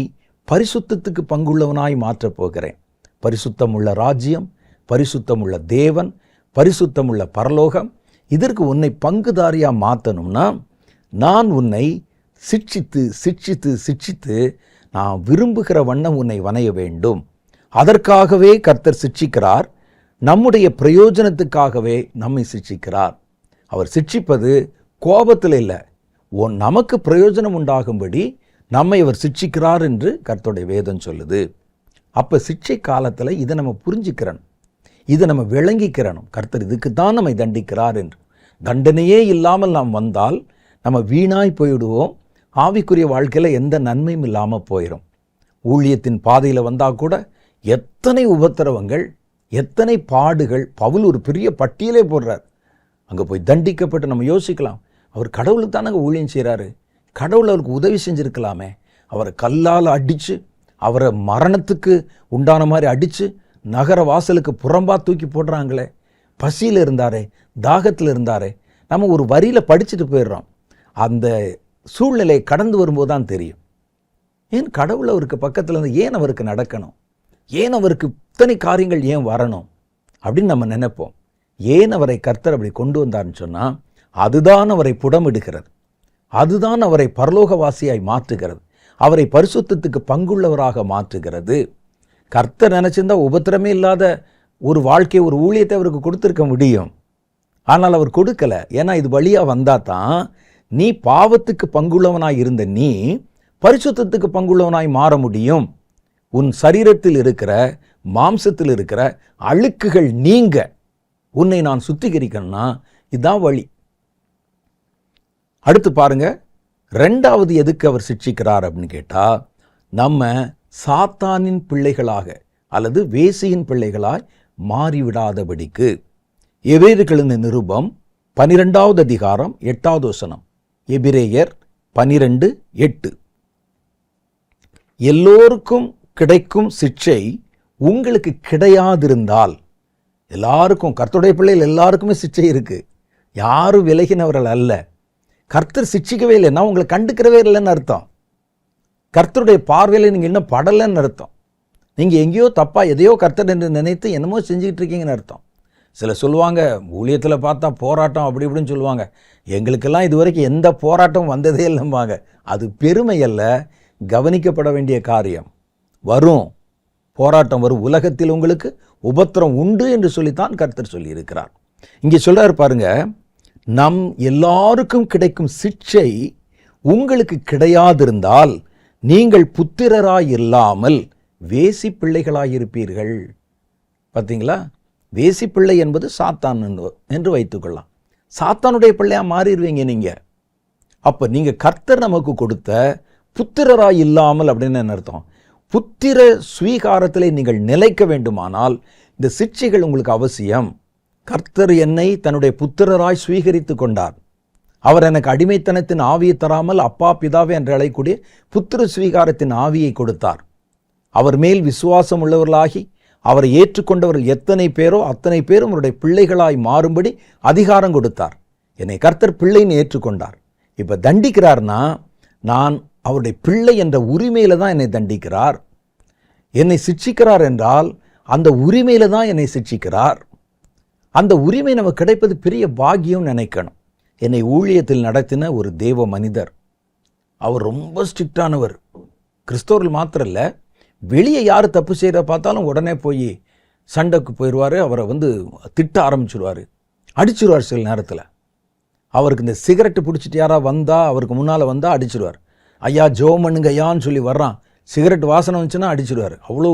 பரிசுத்தத்துக்கு பங்குள்ளவனாய் மாற்றப் போகிறேன். பரிசுத்தம் உள்ள ராஜ்யம், பரிசுத்தம் உள்ள தேவன், பரிசுத்தம் உள்ள பரலோகம், இதற்கு உன்னை பங்குதாரியா மாற்றணும்னா நான் உன்னை சிட்சித்து சிட்சித்து சிட்சித்து நான் விரும்புகிற வண்ணம் உன்னை வணைய வேண்டும். அதற்காகவே கர்த்தர் சிட்சிக்கிறார். நம்முடைய பிரயோஜனத்துக்காகவே நம்மை சிட்சிக்கிறார். அவர் சிட்சிப்பது கோபத்தில் இல்லை, நமக்கு பிரயோஜனம் உண்டாகும்படி நம்மை அவர் சிட்சிக்கிறார் என்று கர்த்தருடைய வேதம் சொல்லுது. அப்ப சிட்சை காலத்தில் இதை நம்ம புரிஞ்சுக்கிறோம், இதை நம்ம விளங்கிக்கிறணும். கர்த்தர் இதுக்கு தான் நம்மை தண்டிக்கிறார் என்று. தண்டனையே இல்லாமல் நாம் வந்தால் நம்ம வீணாய் போயிடுவோம். ஆவிக்குரிய வாழ்க்கையில் எந்த நன்மையும் இல்லாமல் போயிடும். ஊழியத்தின் பாதையில் வந்தால் கூட எத்தனை உபத்திரவங்கள், எத்தனை பாடுகள். பவுல் ஒரு பெரிய பட்டியலே போடுறார். அங்கே போய் தண்டிக்கப்பட்டு நம்ம யோசிக்கலாம், அவர் கடவுளுக்கு தானே ஊழியம் செய்கிறாரு, கடவுள் அவருக்கு உதவி செஞ்சுருக்கலாமே. அவரை கல்லால் அடித்து, அவரை மரணத்துக்கு உண்டான மாதிரி அடித்து, நகர வாசலுக்கு புறம்பா தூக்கி போடுறாங்களே. பசியில் இருந்தாரே, தாகத்தில் இருந்தாரே. நம்ம ஒரு வரியில் படிச்சுட்டு போயிடுறோம். அந்த சூழ்நிலை கடந்து வரும்போது தான் தெரியும், ஏன் கடவுள் அவருக்கு பக்கத்தில் இருந்து ஏன் அவருக்கு நடக்கணும், ஏன் அவருக்கு இத்தனை காரியங்கள் ஏன் வரணும் அப்படின்னு நம்ம நினைப்போம். ஏன் அவரை கர்த்தர் அப்படி கொண்டு வந்தார்னு சொன்னால், அதுதான் அவரை புடமிடுகிறது, அதுதான் அவரை பரலோகவாசியாய் மாற்றுகிறது, அவரை பரிசுத்தத்துக்கு பங்குள்ளவராக மாற்றுகிறது. கர்த்தர் நினைச்சிருந்தா உபத்திரமே இல்லாத ஒரு வாழ்க்கை, ஒரு ஊழியத்தை அவருக்கு கொடுத்துருக்க முடியும். ஆனால் அவர் கொடுக்கல. ஏன்னா இது வழியா வந்தா தான் நீ பாவத்துக்கு பங்குள்ளவனாய் இருந்த நீ பரிசுத்தத்துக்கு பங்குள்ளவனாய் மாற முடியும். உன் சரீரத்தில் இருக்கிற, மாம்சத்தில் இருக்கிற அழுக்குகள் நீங்க உன்னை நான் சுத்திகரிக்கணும்னா இதுதான் வழி. அடுத்து பாருங்க, ரெண்டாவது எதுக்கு அவர் சிட்சிக்கிறார் அப்படின்னு கேட்டா, நம்ம சாத்தானின் பிள்ளைகளாக அல்லது வேசியின் பிள்ளைகளாய் மாறிவிடாதபடிக்கு. எபிரேயர்களின் நிருபம் 12வது அதிகாரம் 8வது வசனம். எபிரேயர் 12:8. எல்லோருக்கும் கிடைக்கும் சிட்சை உங்களுக்கு கிடையாதிருந்தால், எல்லாருக்கும், கர்த்தருடைய பிள்ளைகள் எல்லாருக்குமே சிட்சை இருக்கு, யாரும் விலகினவர்கள் அல்ல. கர்த்தர் சிட்சிக்கவே இல்லைன்னா உங்களை கண்டுக்கிறவே இல்லைன்னு அர்த்தம். கர்த்தருடைய பார்வையில் நீங்கள் இன்னும் படலைன்னு அர்த்தம். நீங்கள் எங்கேயோ தப்பா எதையோ கர்த்தர் என்று நினைத்து என்னமோ செஞ்சுக்கிட்டு இருக்கீங்கன்னு அர்த்தம். சில சொல்லுவாங்க, ஊழியத்தில் பார்த்தா போராட்டம் அப்படி இப்படின்னு சொல்லுவாங்க. எங்களுக்கெல்லாம் இது வரைக்கும் எந்த போராட்டம் வந்ததே இல்லைம்பாங்க. அது பெருமை அல்ல, கவனிக்கப்பட வேண்டிய காரியம். வரும் போராட்டம் வரும், உலகத்தில் உங்களுக்கு உபத்திரம் உண்டு என்று சொல்லித்தான் கர்த்தர் சொல்லி இருக்கிறார். இங்கே சொல்றாரு பாருங்க, நம் எல்லாருக்கும் கிடைக்கும் சிட்சை உங்களுக்கு கிடையாதிருந்தால் நீங்கள் புத்திரராய் இல்லாமல் வேசி பிள்ளைகளாயிருப்பீர்கள். பார்த்தீங்களா? வேசி பிள்ளை என்பது சாத்தான் என்று வைத்துக்கொள்ளலாம். சாத்தானுடைய பிள்ளையா மாறிடுவீங்க நீங்க. அப்ப நீங்க கர்த்தர் நமக்கு கொடுத்த புத்திரராய் இல்லாமல் அப்படின்னு என்ன அர்த்தம்? புத்திர ஸ்வீகாரத்திலே நீங்கள் நிலைக்க வேண்டுமானால் இந்த சிட்சைகள் உங்களுக்கு அவசியம். கர்த்தர் என்னை தன்னுடைய புத்திரராய் ஸ்வீகரித்து கொண்டார். அவர் எனக்கு அடிமைத்தனத்தின் ஆவியை தராமல் அப்பா பிதாவே என்று அழைக்கூடிய புத்திர ஸ்வீகாரத்தின் ஆவியை கொடுத்தார். அவர் மேல் விசுவாசம் உள்ளவர்களாகி அவரை ஏற்றுக்கொண்டவர்கள் எத்தனை பேரோ அத்தனை பேரும் அவருடைய பிள்ளைகளாய் மாறும்படி அதிகாரம் கொடுத்தார். என்னை கர்த்தர் பிள்ளைன்னு ஏற்றுக்கொண்டார். இப்ப தண்டிக்கிறார்னா நான் அவருடைய பிள்ளை என்ற உரிமையில தான் என்னை தண்டிக்கிறார். என்னை சிட்சிக்கிறார் என்றால் அந்த உரிமையில தான் என்னை சிட்சிக்கிறார். அந்த உரிமை நமக்கு கிடைப்பது பெரிய பாக்கியம் நினைக்கணும். என்னை ஊழியத்தில் நடத்தின ஒரு தேவ மனிதர், அவர் ரொம்ப ஸ்ட்ரிக்டானவர். கிறிஸ்தவர்கள் மாத்திரம் இல்லை, வெளியே யார் தப்பு செய்கிற பார்த்தாலும் உடனே போய் சண்டைக்கு போயிடுவார். அவரை திட்ட ஆரம்பிச்சிடுவார், அடிச்சிடுவார். சில நேரத்தில் அவருக்கு இந்த சிகரெட்டு பிடிச்சிட்டு யாராவது வந்தால், அவருக்கு முன்னால் வந்தால் அடிச்சிடுவார். ஐயா ஜெபம் பண்ணுங்க ஐயான்னு சொல்லி வர்றான், சிகரெட் வாசனை வந்துச்சுன்னா அடிச்சிடுவார். அவ்வளோ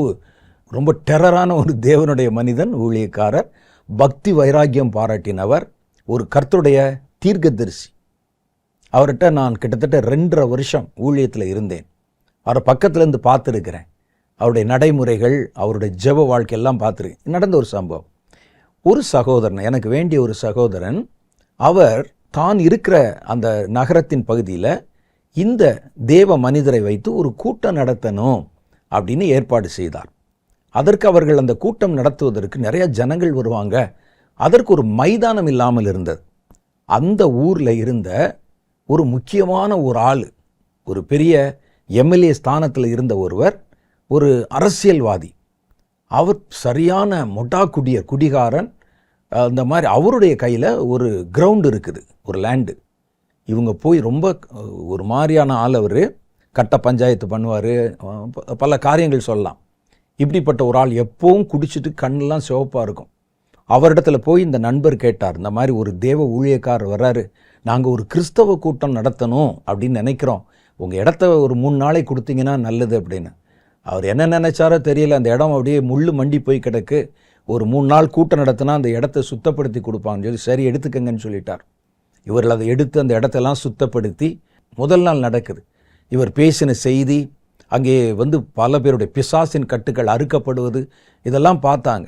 ரொம்ப டெரரான ஒரு தேவனுடைய மனிதன், ஊழியக்காரர், பக்தி வைராக்கியம் பாராட்டினவர், ஒரு கர்த்தருடைய தீர்க்கதரிசி. அவர்கிட்ட நான் கிட்டத்தட்ட 2.5 வருஷம் ஊழியத்தில் இருந்தேன். அவரை பக்கத்துலேருந்து பார்த்துருக்கிறேன். அவருடைய நடைமுறைகள், அவருடைய ஜெப வாழ்க்கையெல்லாம் பார்த்துருக்கேன். நடந்த ஒரு சம்பவம், ஒரு சகோதரன், எனக்கு வேண்டிய ஒரு சகோதரன், அவர் தான் இருக்கிற அந்த நகரத்தின் பகுதியில் இந்த தேவ மனிதரை வைத்து ஒரு கூட்டம் நடத்தணும் அப்படின்னு ஏற்பாடு செய்தார். அதற்கு அவர்கள் அந்த கூட்டம் நடத்துவதற்கு நிறைய ஜனங்கள் வருவாங்க. அதற்கு ஒரு மைதானம் இல்லாமல் இருந்தது. அந்த ஊரில் இருந்த ஒரு முக்கியமான ஒரு ஆள், ஒரு பெரிய எம்எல்ஏ ஸ்தானத்தில் இருந்த ஒருவர், ஒரு அரசியல்வாதி. அவர் சரியான மொட்டா குடிகாரன். அந்த மாதிரி அவருடைய கையில் ஒரு கிரவுண்டு இருக்குது, ஒரு லேண்டு. இவங்க போய் ரொம்ப ஒரு மாதிரியான ஆள். அவர் கட்ட பஞ்சாயத்து பண்ணுவார், பல காரியங்கள் சொல்லலாம். இப்படிப்பட்ட ஒரு ஆள் எப்பவும் குடிச்சிட்டு கண்ணெல்லாம் சிவப்பாக இருக்கும். அவரிடத்துல போய் இந்த நண்பர் கேட்டார், இந்த மாதிரி ஒரு தேவ ஊழியக்காரர் வர்றாரு, நாங்கள் ஒரு கிறிஸ்தவ கூட்டம் நடத்தணும் அப்படின்னு நினைக்கிறோம், உங்கள் இடத்த ஒரு 3 நாளைக்கு கொடுத்தீங்கன்னா நல்லது அப்படின்னு. அவர் என்ன நினைச்சாரோ தெரியல, அந்த இடம் அப்படியே முள்ளு மண்டி போய் கிடக்கு. ஒரு 3 நாள் கூட்டம் நடத்தினா அந்த இடத்த சுத்தப்படுத்தி கொடுப்பாங்கன்னு சொல்லி சரி எடுத்துக்கங்கன்னு சொல்லிட்டார். இவர்கள் அதை எடுத்து அந்த இடத்தெல்லாம் சுத்தப்படுத்தி முதல் நாள் நடக்குது. இவர் பேசின செய்தி, அங்கே பல பேருடைய பிசாசின் கட்டுகள் அறுக்கப்படுவது, இதெல்லாம் பார்த்தாங்க.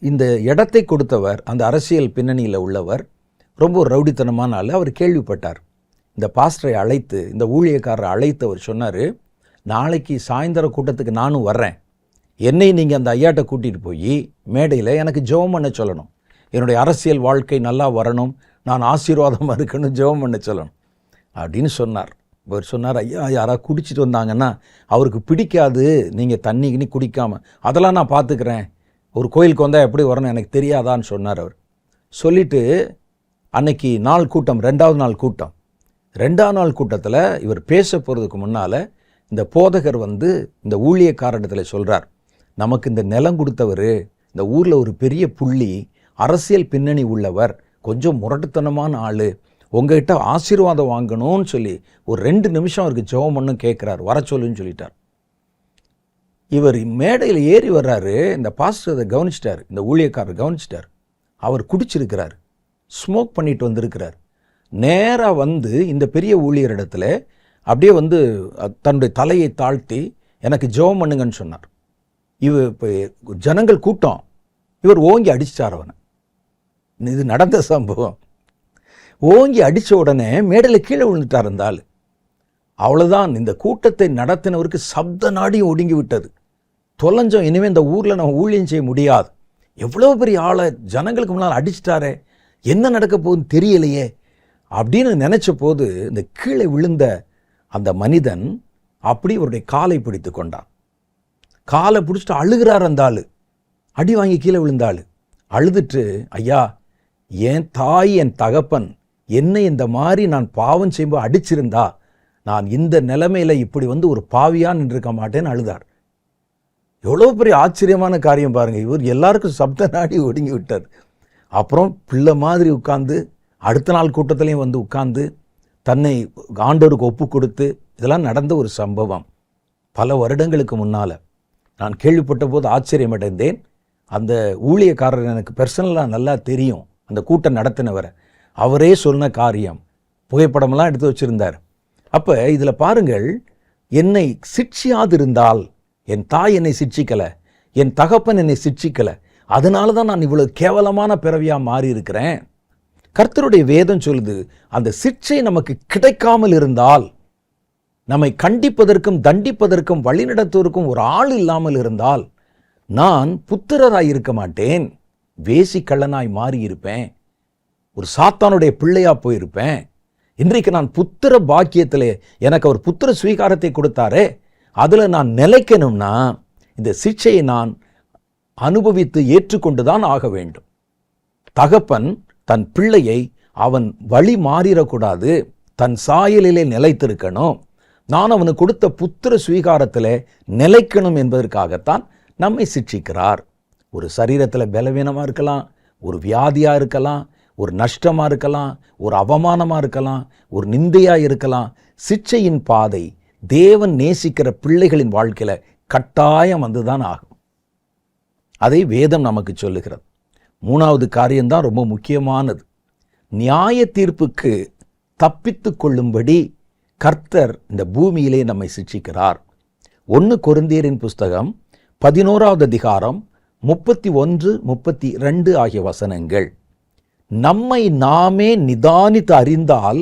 இந்த இடத்தை கொடுத்தவர், அந்த அரசியல் பின்னணியில் உள்ளவர், ரொம்ப ஒரு ரவுடித்தனமான ஆள். அவர் கேள்விப்பட்டார். இந்த பாஸ்டரை அழைத்து, இந்த ஊழியக்காரரை அழைத்து அவர் சொன்னார், நாளைக்கு சாயந்தர கூட்டத்துக்கு நானும் வர்றேன், என்னை நீங்கள் அந்த ஐயாட்ட கூட்டிகிட்டு போய் மேடையில் எனக்கு ஜெபம் பண்ண சொல்லணும், என்னுடைய அரசியல் வாழ்க்கை நல்லா வரணும், நான் ஆசீர்வாதமாக இருக்கணும், ஜெபம் பண்ண சொல்லணும் அப்படின்னு சொன்னார். அவர் சொன்னார், ஐயா யாராவது குடிச்சிட்டு வந்தாங்கன்னா அவருக்கு பிடிக்காது, நீங்கள் தண்ணி கிண்ணி குடிக்காமல், அதெல்லாம் நான் பார்த்துக்கிறேன், ஒரு கோயிலுக்கு வந்தால் எப்படி வரணும் எனக்கு தெரியாதான்னு சொன்னார். அவர் சொல்லிவிட்டு அன்னைக்கு நாள் கூட்டம், 2வது நாள் கூட்டம், 2ஆம் நாள் கூட்டத்தில் இவர் பேச போகிறதுக்கு முன்னால் இந்த போதகர் இந்த ஊழியக்காரஇடத்தில் சொல்கிறார், நமக்கு இந்த நிலம் கொடுத்தவர் இந்த ஊரில் ஒரு பெரிய புள்ளி, அரசியல் பின்னணி உள்ளவர், கொஞ்சம் முரட்டுத்தனமான ஆள், உங்ககிட்ட ஆசீர்வாதம் வாங்கணும்னு சொல்லி ஒரு 2 நிமிஷம் அவருக்கு ஜெபம் பண்ணும் கேட்குறார், வர சொல்லுன்னு சொல்லிட்டார். இவர் மேடையில் ஏறி வர்றாரு. இந்த பாஸ்டர் அதை கவனிச்சிட்டார், இந்த ஊழியக்காரர் கவனிச்சிட்டார். அவர் குடிச்சிருக்கிறார், ஸ்மோக் பண்ணிட்டு வந்திருக்கிறார். நேராக இந்த பெரிய ஊழியரிடத்துல அப்படியே தன்னுடைய தலையை தாழ்த்தி எனக்கு ஜெபம் பண்ணுங்கன்னு சொன்னார். இப்போ ஜனங்கள் கூட்டம், இவர் ஓங்கி அடிச்சிட்டார் அவனை. இது நடந்த சம்பவம். ஓங்கி அடித்த உடனே மேடையில் கீழே விழுந்துட்டார் அந்த ஆள். அவ்வளோதான், இந்த கூட்டத்தை நடத்தினவருக்கு சப்த நாடியும் ஒடுங்கி விட்டது. தொலைஞ்சோம், இனிமேல் இந்த ஊரில் நம்ம ஊழியம் செய்ய முடியாது. எவ்வளோ பெரிய ஆளை ஜனங்களுக்கு முன்னால் அடிச்சிட்டாரே, என்ன நடக்க போகுதுன்னு தெரியலையே அப்படின்னு நினச்ச போது இந்த கீழே விழுந்த அந்த மனிதன் அப்படி அவருடைய காலை பிடித்து கொண்டான். காலை பிடிச்சிட்டு அழுகிறார் அந்த ஆள், அடி வாங்கி கீழே விழுந்தாள். அழுதுட்டு, ஐயா என் தாய் என் தகப்பன் என்னை இந்த மாதிரி நான் பாவம் செய்யும்போது அடிச்சிருந்தா நான் இந்த நிலைமையில் இப்படி ஒரு பாவியாக நின்றுருக்க மாட்டேன்னு அழுதார். எவ்வளோ பெரிய ஆச்சரியமான காரியம் பாருங்கள். இவர் எல்லாருக்கும் சப்த நாடி ஒடுங்கி விட்டார். அப்புறம் பிள்ளை மாதிரி உட்கார்ந்து அடுத்த நாள் கூட்டத்திலையும் உட்கார்ந்து தன்னை ஆண்டவருக்கு ஒப்பு கொடுத்து, இதெல்லாம் நடந்த ஒரு சம்பவம். பல வருடங்களுக்கு முன்னால் நான் கேள்விப்பட்ட போது ஆச்சரியமடைந்தேன். அந்த ஊழியக்காரர் எனக்கு பர்சனலாக நல்லா தெரியும், அந்த கூட்டம் நடத்தினவரை. அவரே சொன்ன காரியம், புகைப்படமெல்லாம் எடுத்து வச்சுருந்தார். அப்போ இதில் பாருங்கள், என்னை சிட்சியாதிருந்தால், என் தாய் என்னை சிட்சிக்கலை, என் தகப்பன் என்னை சிட்சிக்கலை, அதனால தான் நான் இவ்வளோ கேவலமான பிறவியாக மாறி இருக்கிறேன். கர்த்தருடைய வேதம் சொல்லுது, அந்த சிட்சை நமக்கு கிடைக்காமல் இருந்தால், நம்மை கண்டிப்பதற்கும் தண்டிப்பதற்கும் வழிநடத்துவதற்கும் ஒரு ஆள் இல்லாமல் இருந்தால், நான் புத்திரராய் இருக்க மாட்டேன், வேசி கள்ளனாய் மாறி இருப்பேன், ஒரு சாத்தானுடைய பிள்ளையா போயிருப்பேன். இன்றைக்கு நான் புத்திர பாக்கியத்திலே எனக்கு அவர் புத்திர ஸ்வீகாரத்தை கொடுத்தாரே, அதில் நான் நிலைக்கணும்னா இந்த சிக்ஷையை நான் அனுபவித்து ஏற்றுக்கொண்டுதான் ஆக வேண்டும். தகப்பன் தன் பிள்ளையை அவன் வழி மாறிடக்கூடாது, தன் சாயலிலே நிலைத்திருக்கணும், நான் அவனுக்கு கொடுத்த புத்திர ஸ்வீகாரத்தில் நிலைக்கணும் என்பதற்காகத்தான் நம்மை சிட்சிக்கிறார். ஒரு சரீரத்தில் பலவீனமாக இருக்கலாம், ஒரு வியாதியாக இருக்கலாம், ஒரு நஷ்டமாக இருக்கலாம், ஒரு அவமானமாக இருக்கலாம், ஒரு நிந்தையாக இருக்கலாம். சிட்சையின் பாதை தேவன் நேசிக்கிற பிள்ளைகளின் வாழ்க்கையில் கட்டாயம் வந்துதான் ஆகும். அதை வேதம் நமக்கு சொல்லுகிறது. மூணாவது காரியம்தான் ரொம்ப முக்கியமானது. நியாய தீர்ப்புக்கு தப்பித்து கொள்ளும்படி கர்த்தர் இந்த பூமியிலே நம்மை சிட்சிக்கிறார். 1 கொரிந்தியரின் புஸ்தகம் 11வது அதிகாரம் 31, 32 ஆகிய வசனங்கள். நம்மை நாமே நிதானித்து அறிந்தால்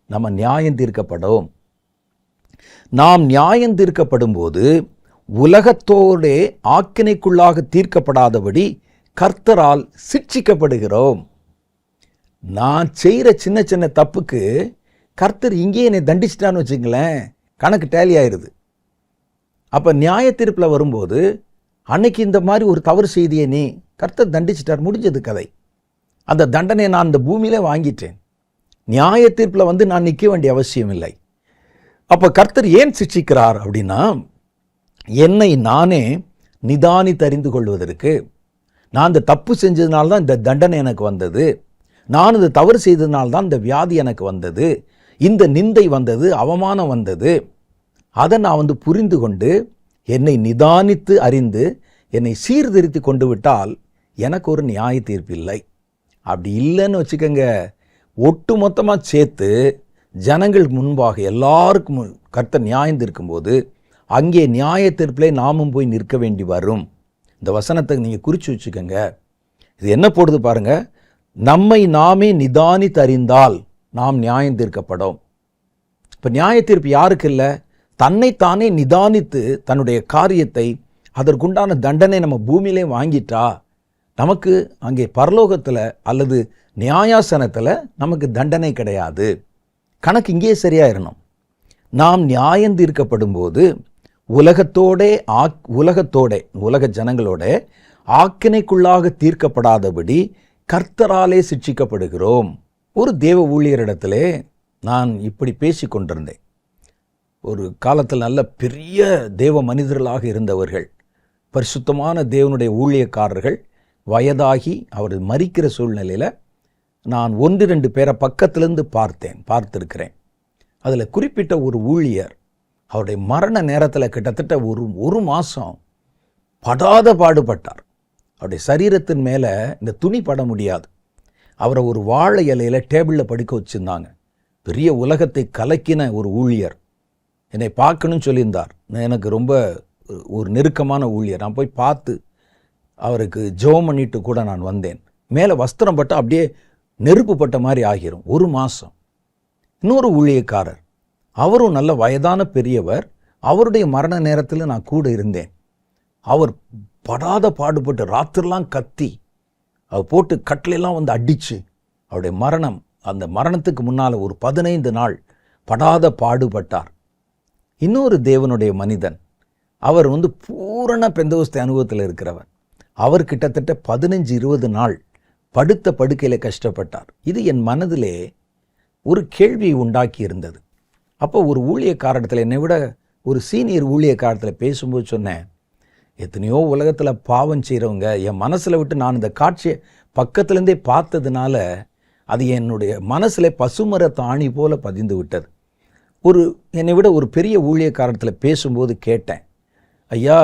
நம்ம நியாயம் தீர்க்கப்படும். நாம் நியாயம் தீர்க்கப்படும் போது உலகத்தோடே ஆக்கினைக்குள்ளாக தீர்க்கப்படாதபடி கர்த்தரால் சிட்சிக்கப்படுகிறோம். நான் செய்கிற சின்ன சின்ன தப்புக்கு கர்த்தர் இங்கே என்னை தண்டிச்சிட்டான்னு வச்சுங்களேன், கணக்கு டேலி ஆயிடுது. அப்போ நியாய தீர்ப்பில் வரும்போது, அன்னைக்கு இந்த மாதிரி ஒரு தவறு செய்தியை நீ கர்த்தர் தண்டிச்சிட்டார், முடிஞ்சது கதை. அந்த தண்டனை நான் இந்த பூமியிலே வாங்கிட்டேன். நியாய தீர்ப்பில் வந்து நான் நிற்க வேண்டிய அவசியம் இல்லை. அப்போ கர்த்தர் ஏன் சிட்சிக்கிறார் அப்படின்னா, என்னை நானே நிதானித்து அறிந்து கொள்வதற்கு. நான் இந்த தப்பு செஞ்சதுனால்தான் இந்த தண்டனை எனக்கு வந்தது, நான் இந்த தவறு செய்ததுனால்தான் இந்த வியாதி எனக்கு வந்தது, இந்த நிந்தை வந்தது, அவமானம் வந்தது. அதை நான் புரிந்து கொண்டு என்னை நிதானித்து அறிந்து என்னை சீர்திருத்தி கொண்டு விட்டால் எனக்கு ஒரு நியாய தீர்ப்பு இல்லை. அப்படி இல்லைன்னு வச்சுக்கோங்க, ஒட்டு மொத்தமாக சேர்த்து ஜனங்கள் முன்பாக எல்லாருக்கும் கர்த்தர் நியாயம் தீர்க்கும்போது அங்கே நியாய தீர்ப்பிலே நாமும் போய் நிற்க வேண்டி வரும். இந்த வசனத்தை நீங்கள் குறித்து வச்சுக்கோங்க. இது என்ன போடுது பாருங்க, நம்மை நாமே நிதானித்து அறிந்தால் நாம் நியாயம் தீர்க்கப்படும். இப்போ நியாய தீர்ப்பு யாருக்கு இல்லை? தன்னைத்தானே நிதானித்து தன்னுடைய காரியத்தை, அதற்குண்டான தண்டனை நம்ம பூமியிலே வாங்கிட்டா நமக்கு அங்கே பரலோகத்தில் அல்லது நியாயாசனத்தில் நமக்கு தண்டனை கிடையாது. கணக்கு இங்கே சரியாயிடணும். நாம் நியாயம் தீர்க்கப்படும் போது உலக ஜனங்களோட ஆக்கினைக்குள்ளாக தீர்க்கப்படாதபடி கர்த்தராலே சிட்சிக்கப்படுகிறோம். ஒரு தேவ ஊழியரிடத்திலே நான் இப்படி பேசி கொண்டிருந்தேன். ஒரு காலத்தில் நல்ல பெரிய தேவ மனிதர்களாக இருந்தவர்கள், பரிசுத்தமான தேவனுடைய ஊழியக்காரர்கள், வயதாகி அவர் மரிக்கிற சூழ்நிலையில் நான் 1-2 பேரை பக்கத்திலேருந்து பார்த்திருக்கிறேன். அதில் குறிப்பிட்ட ஒரு ஊழியர் அவருடைய மரண நேரத்தில் கிட்டத்தட்ட ஒரு மாதம் படாத பாடுபட்டார். அவருடைய சரீரத்தின் மேலே இந்த துணி பட முடியாது. அவரை ஒரு வாழை இலையில் டேபிளில் படுக்க வச்சுருந்தாங்க. பெரிய உலகத்தை கலக்கின ஒரு ஊழியர். என்னை பார்க்கணும்னு சொல்லியிருந்தார். எனக்கு ரொம்ப ஒரு நெருக்கமான ஊழியர். நான் போய் பார்த்து அவருக்கு ஜெபம் பண்ணிட்டு கூட நான் வந்தேன். மேலே வஸ்திரம் பட்டு அப்படியே நெருப்பு பட்ட மாதிரி ஆகிரும். ஒரு மாதம். இன்னொரு ஊழியக்காரர், அவரும் நல்ல வயதான பெரியவர். அவருடைய மரண நேரத்தில் நான் கூட இருந்தேன். அவர் படாத பாடுபட்டு ராத்திரெலாம் கத்தி அவர் போட்டு கட்டிலெல்லாம் அடித்து அவருடைய மரணம், அந்த மரணத்துக்கு முன்னால் ஒரு 15 நாள் படாத பாடுபட்டார். இன்னொரு தேவனுடைய மனிதன், அவர் பூரண பெந்தோஸ்தே அனுபவத்தில் இருக்கிறவர். அவர் கிட்டத்தட்ட 15-20 நாள் படுத்த படுக்கையில் கஷ்டப்பட்டார். இது என் மனதிலே ஒரு கேள்வியை உண்டாக்கி இருந்தது. அப்போ ஒரு ஊழியக்காரத்தில், என்னை விட ஒரு சீனியர் ஊழியக்காரத்தில் பேசும்போது சொன்னேன், எத்தனையோ உலகத்தில் பாவம் செய்கிறவங்க என் மனசில் விட்டு நான் இந்த காட்சியை பக்கத்துலேருந்தே பார்த்ததுனால அது என்னுடைய மனசில் பசுமர தாணி போல பதிந்து விட்டது. என்னை விட ஒரு பெரிய ஊழியக்காரத்தில் பேசும்போது கேட்டேன், ஐயா,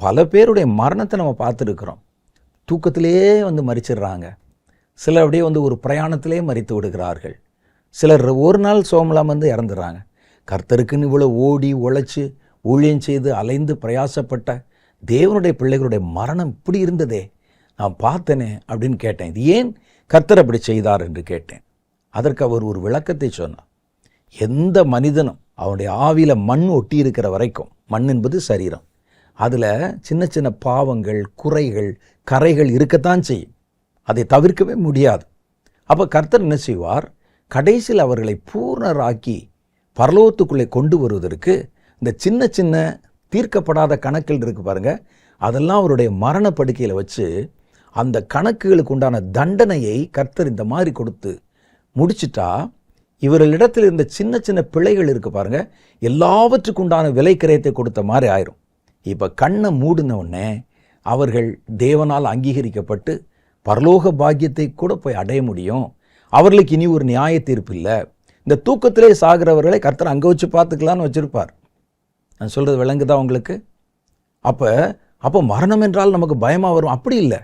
பல பேருடைய மரணத்தை நம்ம பார்த்துருக்குறோம். தூக்கத்திலேயே வந்து மரிச்சிடுறாங்க. சிலர் அப்படியே வந்து ஒரு பிரயாணத்திலே மரித்து விடுகிறார்கள். சிலர் ஒரு நாள் சோமலாம் வந்து இறந்துடுறாங்க. கர்த்தருக்குன்னு இவ்வளோ ஓடி உழைச்சி ஊழியம் செய்து அலைந்து பிரயாசப்பட்ட தேவனுடைய பிள்ளைகளுடைய மரணம் இப்படி இருந்ததே, நான் பார்த்தேனே அப்படின்னு கேட்டேன். இது ஏன் கர்த்தர் அப்படி செய்தார் என்று கேட்டேன். அதற்கு அவர் ஒரு விளக்கத்தை சொன்னார். எந்த மனிதனும் அவனுடைய ஆவியில் மண் ஒட்டி இருக்கிற வரைக்கும், மண் என்பது சரீரம், அதில் சின்ன சின்ன பாவங்கள், குறைகள், கரைகள் இருக்கத்தான் செய்யும். அதை தவிர்க்கவே முடியாது. அப்போ கர்த்தர் என்ன செய்வார்? கடைசியில் அவர்களை பூர்ணராக்கி பரலோகத்துக்குள்ளே கொண்டு வருவதற்கு இந்த சின்ன சின்ன தீர்க்கப்படாத கணக்குகள் இருக்கு பாருங்க, அதெல்லாம் அவருடைய மரண படுக்கையில் வச்சு அந்த கணக்குகளுக்கு உண்டான தண்டனையை கர்த்தர் இந்த மாதிரி கொடுத்து முடிச்சிட்டா, இவர்களிடத்தில் இருந்த சின்ன சின்ன பிழைகள் இருக்கு பாருங்க, எல்லாவற்றுக்கு உண்டான விலை கிரயத்தை கொடுத்த மாதிரி ஆயிரும். இப்போ கண்ணை மூடின உடனே அவர்கள் தேவனால் அங்கீகரிக்கப்பட்டு பரலோக பாக்கியத்தை கூட போய் அடைய முடியும். அவர்களுக்கு இனி ஒரு நியாய தீர்ப்பு இல்லை. இந்த தூக்கத்திலே சாகிறவர்களை கர்த்தர் அங்கே வச்சு பார்த்துக்கலான்னு வச்சிருப்பார். நான் சொல்றது விளங்குதா உங்களுக்கு? அப்போ மரணம் என்றால் நமக்கு பயமாக வரும். அப்படி இல்லை.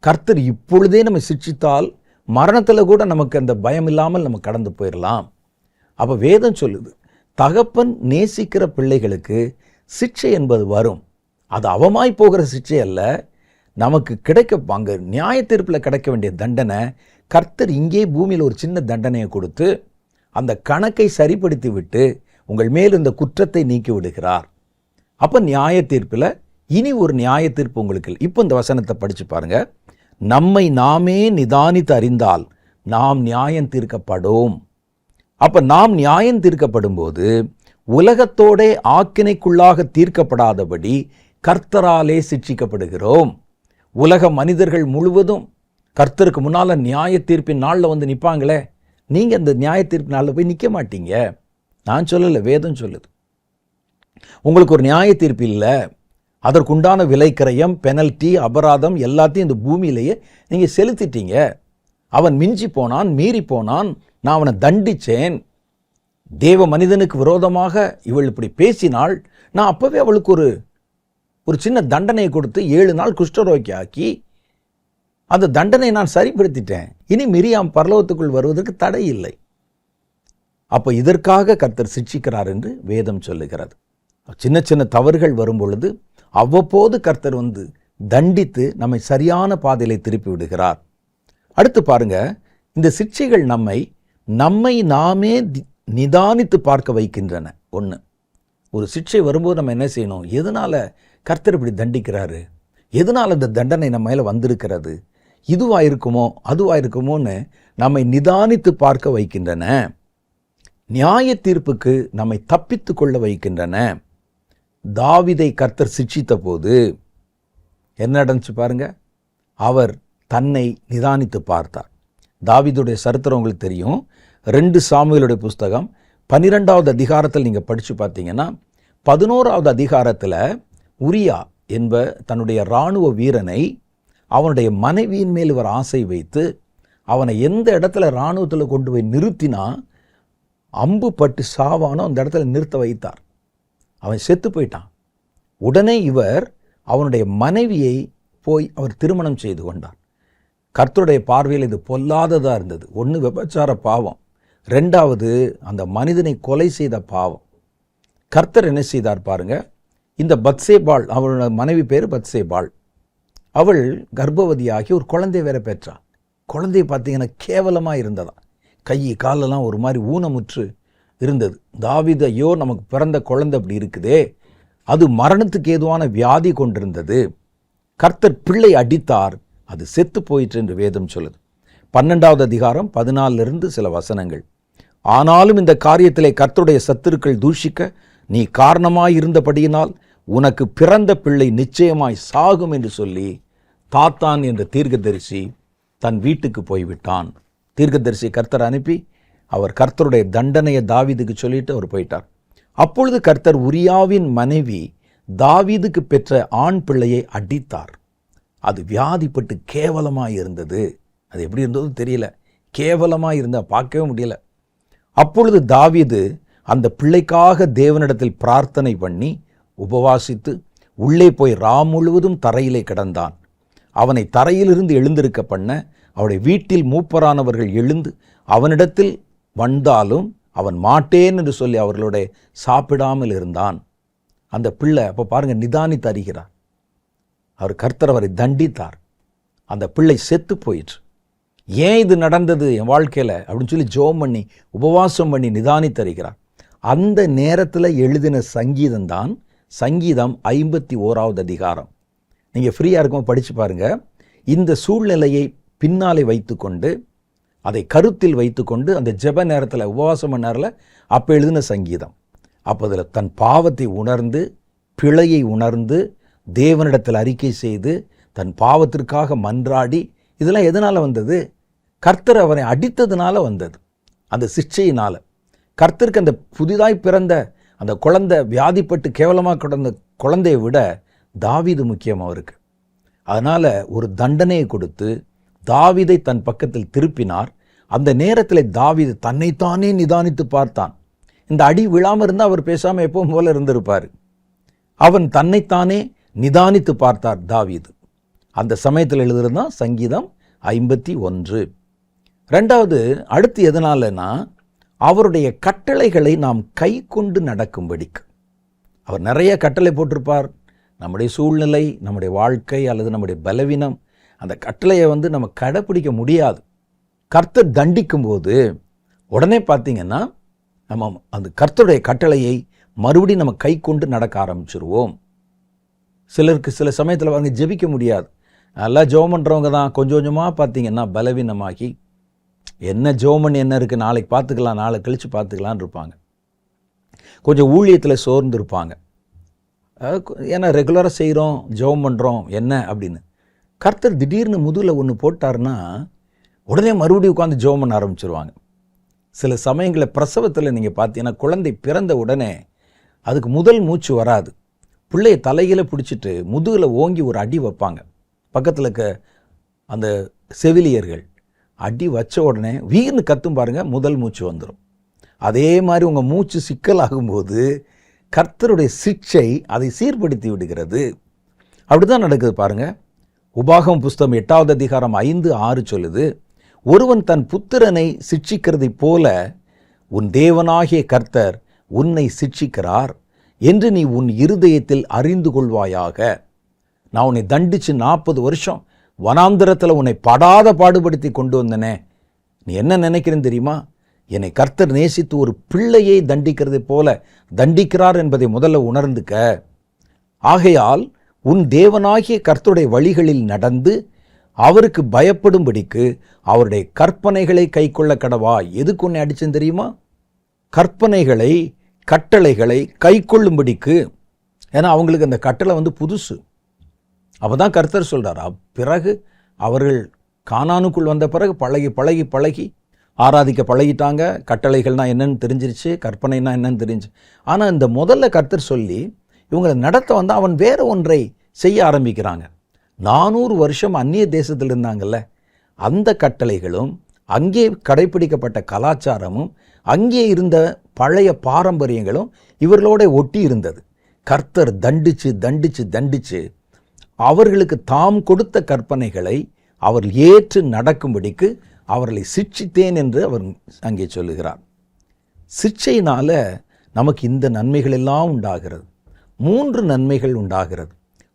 கர்த்தர் இப்பொழுதே நம்ம சிட்சித்தால் மரணத்தில் கூட நமக்கு அந்த பயம் இல்லாமல் நம்ம கடந்து போயிடலாம். அப்போ வேதம் சொல்லுது, தகப்பன் நேசிக்கிற பிள்ளைகளுக்கு சிட்சை என்பது வரும். அது அவமாய் போகிற சிட்சை அல்ல. நமக்கு அங்கே நியாய தீர்ப்பில் கிடைக்க வேண்டிய தண்டனை கர்த்தர் இங்கே பூமியில் ஒரு சின்ன தண்டனையை கொடுத்து அந்த கணக்கை சரிப்படுத்தி விட்டு உங்கள் மேல் இந்த குற்றத்தை நீக்கி விடுகிறார். அப்போ நியாய தீர்ப்பில் இனி ஒரு நியாய தீர்ப்பு உங்களுக்கு. இப்போ இந்த வசனத்தை படித்து பாருங்க. நம்மை நாமே நிதானித்து அறிந்தால் நாம் நியாயம் தீர்க்கப்படும். அப்போ நாம் நியாயம் தீர்க்கப்படும் போது உலகத்தோட ஆக்கினைக்குள்ளாக தீர்க்கப்படாதபடி கர்த்தராலே சிட்சிக்கப்படுகிறோம். உலக மனிதர்கள் முழுவதும் கர்த்தருக்கு முன்னால் நியாய தீர்ப்பின் நாளில் வந்து நிற்பாங்களே, நீங்கள் அந்த நியாய தீர்ப்பு நாளில் போய் நிற்க மாட்டீங்க. நான் சொல்லலை, வேதம் சொல்லுது. உங்களுக்கு ஒரு நியாய தீர்ப்பு இல்லை. அதற்குண்டான விலைக்கிரயம், பெனல்ட்டி, அபராதம் எல்லாத்தையும் இந்த பூமியிலேயே நீங்கள் செலுத்திட்டீங்க. அவன் மிஞ்சி போனான், மீறி போனான், நான் அவனை தண்டித்தேன். தேவ மனிதனுக்கு விரோதமாக இவள் இப்படி பேசினாள், நான் அப்போவே அவளுக்கு ஒரு சின்ன தண்டனையை கொடுத்து 7 நாள் குஷ்டரோக்கி ஆக்கி அந்த தண்டனையை நான் சரிப்படுத்திட்டேன். இனி மிரியாம் பரலோகத்துக்குள் வருவதற்கு தடை இல்லை. அப்போ இதற்காக கர்த்தர் சிட்சிக்கிறார் என்று வேதம் சொல்லுகிறது. சின்ன சின்ன தவறுகள் வரும் பொழுது அவ்வப்போது கர்த்தர் வந்து தண்டித்து நம்மை சரியான பாதையிலே திருப்பி விடுகிறார். அடுத்து பாருங்க, இந்த சிட்சைகள் நம்மை நாமே நிதானித்து பார்க்க வைக்கின்றன. ஒன்று, ஒரு சிட்சை வரும்போது நம்ம என்ன செய்யணும்? எதனால கர்த்தர் இப்படி தண்டிக்கிறாரு? எதனால் அந்த தண்டனை நம்ம மேலே வந்திருக்கிறது? இதுவாக இருக்குமோ அதுவாக இருக்குமோன்னு நம்மை நிதானித்து பார்க்க வைக்கின்றன. நியாய தீர்ப்புக்கு நம்மை தப்பித்து கொள்ள வைக்கின்றன. தாவீதை கர்த்தர் சிட்சித்த போது என்ன நடந்துச்சு பாருங்க. அவர் தன்னை நிதானித்து பார்த்தார். தாவீதுடைய சரித்திரம் உங்களுக்கு தெரியும். 2 சாமுவேலுடைய புஸ்தகம் 12வது அதிகாரத்தில் நீங்கள் படித்து பார்த்தீங்கன்னா 11வது அதிகாரத்தில் உரியா என்ப தன்னுடைய இராணுவ வீரனை அவனுடைய மனைவியின் மேல் இவர் ஆசை வைத்து அவனை எந்த இடத்துல இராணுவத்தில் கொண்டு போய் நிறுத்தினா அம்பு பட்டு சாவானோ அந்த இடத்துல நிறுத்த வைத்தார். அவன் செத்து போயிட்டான். உடனே இவர் அவனுடைய மனைவியை போய் அவர் திருமணம் செய்து கொண்டார். கர்த்தருடைய பார்வையில் இது பொல்லாததாக இருந்தது. 1 விபச்சார பாவம், 2வது அந்த மனிதனை கொலை செய்த பாவம். கர்த்தர் என்ன செய்தார் பாருங்க. இந்த பத்சேபாள், அவளோட மனைவி பேர் பத்சேபாள், அவள் கர்ப்பவதியாகி ஒரு குழந்தை வேற பெற்றாள். குழந்தை பார்த்தீங்கன்னா கேவலமாக இருந்ததா, கை காலெல்லாம் ஒரு மாதிரி ஊனமுற்று இருந்தது. தாவீது, ஐயோ நமக்கு பிறந்த குழந்தை அப்படி இருக்குதே, அது மரணத்துக்கு ஏதுவான வியாதி கொண்டிருந்தது. கர்த்தர் பிள்ளை அடித்தார், அது செத்து போயிற்று என்று வேதம் சொல்லுது. 12வது அதிகாரம் 14 சில வசனங்கள். ஆனாலும் இந்த காரியத்திலே கர்த்தருடைய சத்துருக்கள் தூஷிக்க நீ காரணமாயிருந்தபடியினால் உனக்கு பிறந்த பிள்ளை நிச்சயமாய் சாகும் என்று சொல்லி தாத்தான் என்ற தீர்க்கதரிசி தன் வீட்டுக்கு போய்விட்டான். தீர்க்கதரிசி கர்த்தர் அனுப்பி அவர் கர்த்தருடைய தண்டனையை தாவீதுக்கு சொல்லிட்டு அவர் போயிட்டார். அப்பொழுது கர்த்தர் உரியாவின் மனைவி தாவீதுக்கு பெற்ற ஆண் பிள்ளையை அடித்தார். அது வியாதிப்பட்டு கேவலமாக இருந்தது. அது எப்படி இருந்ததோ தெரியல, கேவலமாக இருந்தால் பார்க்கவே முடியல. அப்பொழுது தாவீது அந்த பிள்ளைக்காக தேவனிடத்தில் பிரார்த்தனை பண்ணி உபவாசித்து உள்ளே போய் முழுவதும் தரையிலே கிடந்தான். அவனை தரையிலிருந்து எழுந்திருக்க பண்ண, அவருடைய வீட்டில் மூப்பரானவர்கள் எழுந்து அவனிடத்தில் வந்தாலும் அவன் மாட்டேன் என்று சொல்லி அவர்களோட சாப்பிடாமல் இருந்தான். அந்த பிள்ளை அப்போ பாருங்க நிதானித்து அறிகிறார். அவர் கர்த்தர் அவரை தண்டித்தார். அந்த பிள்ளை செத்து போயிற்று. ஏன் இது நடந்தது என் வாழ்க்கையில் அப்படின்னு சொல்லி ஜெபம் பண்ணி உபவாசம் பண்ணி நிதானித்து அறிகிறார். அந்த நேரத்தில் எழுதின சங்கீதம் தான் சங்கீதம் 51வது அதிகாரம். நீங்கள் ஃப்ரீயாக இருக்கும் படித்து பாருங்கள். இந்த சூழ்நிலையை பின்னாலே வைத்துக்கொண்டு, அதை கருத்தில் வைத்துக்கொண்டு, அந்த ஜெப நேரத்தில் உபவாசம் நேரத்தில் அப்போ எழுதின சங்கீதம். அப்போ அதில் தன் பாவத்தை உணர்ந்து, பிழையை உணர்ந்து, தேவனிடத்தில் அறிக்கை செய்து, தன் பாவத்திற்காக மன்றாடி, இதெல்லாம் எதனால் வந்தது? கர்த்தர் அவரை அடித்ததுனால வந்தது. அந்த சிக்ஷையினால் கர்த்தருக்கு அந்த புதிதாய் பிறந்த அந்த குழந்தை, வியாதிப்பட்டு கேவலமாக கிடந்த குழந்தையை விட தாவீது முக்கியம் அவருக்கு. அதனால் ஒரு தண்டனையை கொடுத்து தாவீதை தன் பக்கத்தில் திருப்பினார். அந்த நேரத்தில் தாவீது தன்னைத்தானே நிதானித்து பார்த்தான். இந்த அடி விழாமல் இருந்தால் அவர் பேசாமல் எப்பவும் போல இருந்திருப்பார். அவன் தன்னைத்தானே நிதானித்து பார்த்தார் தாவீது. அந்த சமயத்தில் எழுதுறதுதான் சங்கீதம் 51. ரெண்டாவது, அடுத்து எதனாலனா அவருடைய கட்டளைகளை நாம் கை கொண்டு நடக்கும்படிக்கு. அவர் நிறைய கட்டளை போட்டிருப்பார். நம்முடைய சூழ்நிலை, நம்முடைய வாழ்க்கை அல்லது நம்முடைய பலவீனம், அந்த கட்டளையை நம்ம கடைப்பிடிக்க முடியாது. கர்த்தர் தண்டிக்கும் போது உடனே பார்த்தீங்கன்னா நம்ம அந்த கர்த்தருடைய கட்டளையை மறுபடியும் நம்ம கை கொண்டு நடக்க ஆரம்பிச்சிருவோம். சிலருக்கு சில சமயத்தில் அவங்க ஜெபிக்க முடியாது. நல்லா ஜெபம் பண்ணுறவங்க தான் கொஞ்சம் கொஞ்சமாக பார்த்தீங்கன்னா பலவீனமாகி, என்ன ஜெபம் என்ன இருக்குது, நாளைக்கு பார்த்துக்கலாம், நாளை கழித்து பார்த்துக்கலான்னு இருப்பாங்க. கொஞ்சம் ஊழியத்தில் சோர்ந்து இருப்பாங்க. ஏன்னா ரெகுலராக செய்கிறோம், ஜெபம் பண்ணுறோம், என்ன அப்படின்னு. கர்த்தர் திடீர்னு முதுகில் ஒன்று போட்டார்னா உடனே மறுபடியும் உட்காந்து ஜெபம் பண்ண ஆரம்பிச்சிருவாங்க. சில சமயங்களில் பிரசவத்தில் நீங்கள் பார்த்தீங்கன்னா குழந்தை பிறந்த உடனே அதுக்கு முதல் மூச்சு வராது. பிள்ளையை தலையில் பிடிச்சிட்டு முதுகில் ஓங்கி ஒரு அடி வைப்பாங்க. பக்கத்தில் இருக்க அந்த செவிலியர்கள் அடி வச்ச உடனே வீர்னு கத்தும் பாருங்கள், முதல் மூச்சு வந்துடும். அதே மாதிரி உங்கள் மூச்சு சிக்கலாகும்போது கர்த்தருடைய சிக்ஷை அதை சீர்படுத்தி விடுகிறது. அப்படி தான் நடக்குது பாருங்கள். உபாகமம் புஸ்தகம் 8வது அதிகாரம் 5-6 சொல்லுது, ஒருவன் தன் புத்திரனை சிட்சிக்கிறதைப் போல உன் தேவனாகிய கர்த்தர் உன்னை சிட்சிக்கிறார் என்று நீ உன் இருதயத்தில் அறிந்து கொள்வாயாக. நான் உன்னை தண்டித்து 40 வருஷம் வனாந்திரத்தில் உன்னை படாத பாடுபடுத்தி கொண்டு வந்தனே, நீ என்ன நினைக்கிறேன்னு தெரியுமா? என்னை கர்த்தர் நேசித்து ஒரு பிள்ளையை தண்டிக்கிறதை போல தண்டிக்கிறார் என்பதை முதல்ல உணர்ந்துக்க. ஆகையால் உன் தேவனாகிய கர்த்தருடைய வழிகளில் நடந்து அவருக்கு பயப்படும்படிக்கு அவருடைய கற்பனைகளை கை கொள்ள கடவா. எதுக்கு உன்னை அடிச்சேன்னு தெரியுமா? கற்பனைகளை, கட்டளைகளை கை கொள்ளும்படிக்கு. ஏன்னா அவங்களுக்கு அந்த கட்டளை புதுசு. அப்போ தான் கர்த்தர் சொல்கிறார், பிறகு அவர்கள் கானானுக்குள் வந்த பிறகு பழகி பழகி பழகி ஆராதிக்க பழகிட்டாங்க. கட்டளைகள்னா என்னன்னு தெரிஞ்சிருச்சு, கற்பனைனா என்னன்னு தெரிஞ்சு. ஆனால் இந்த முதல்ல கர்த்தர் சொல்லி இவங்களை நடத்த அவன் வேற ஒன்றை செய்ய ஆரம்பிக்கிறாங்க. 400 வருஷம் அந்நிய தேசத்தில் இருந்தாங்கல்ல, அந்த கட்டளைகளும் அங்கே கடைப்பிடிக்கப்பட்ட கலாச்சாரமும் அங்கே இருந்த பழைய பாரம்பரியங்களும் இவர்களோட ஒட்டி இருந்தது. கர்த்தர் தண்டிச்சு தண்டிச்சு தண்டிச்சு அவர்களுக்கு தாம் கொடுத்த கற்பனைகளை அவர்கள் ஏற்று நடக்கும்படிக்கு அவர்களை சிட்சித்தேன் என்று அவர் அங்கே சொல்லுகிறார். சிட்சையினால நமக்கு இந்த நன்மைகள் எல்லாம் உண்டாகிறது. 3 நன்மைகள் உண்டாகிறது.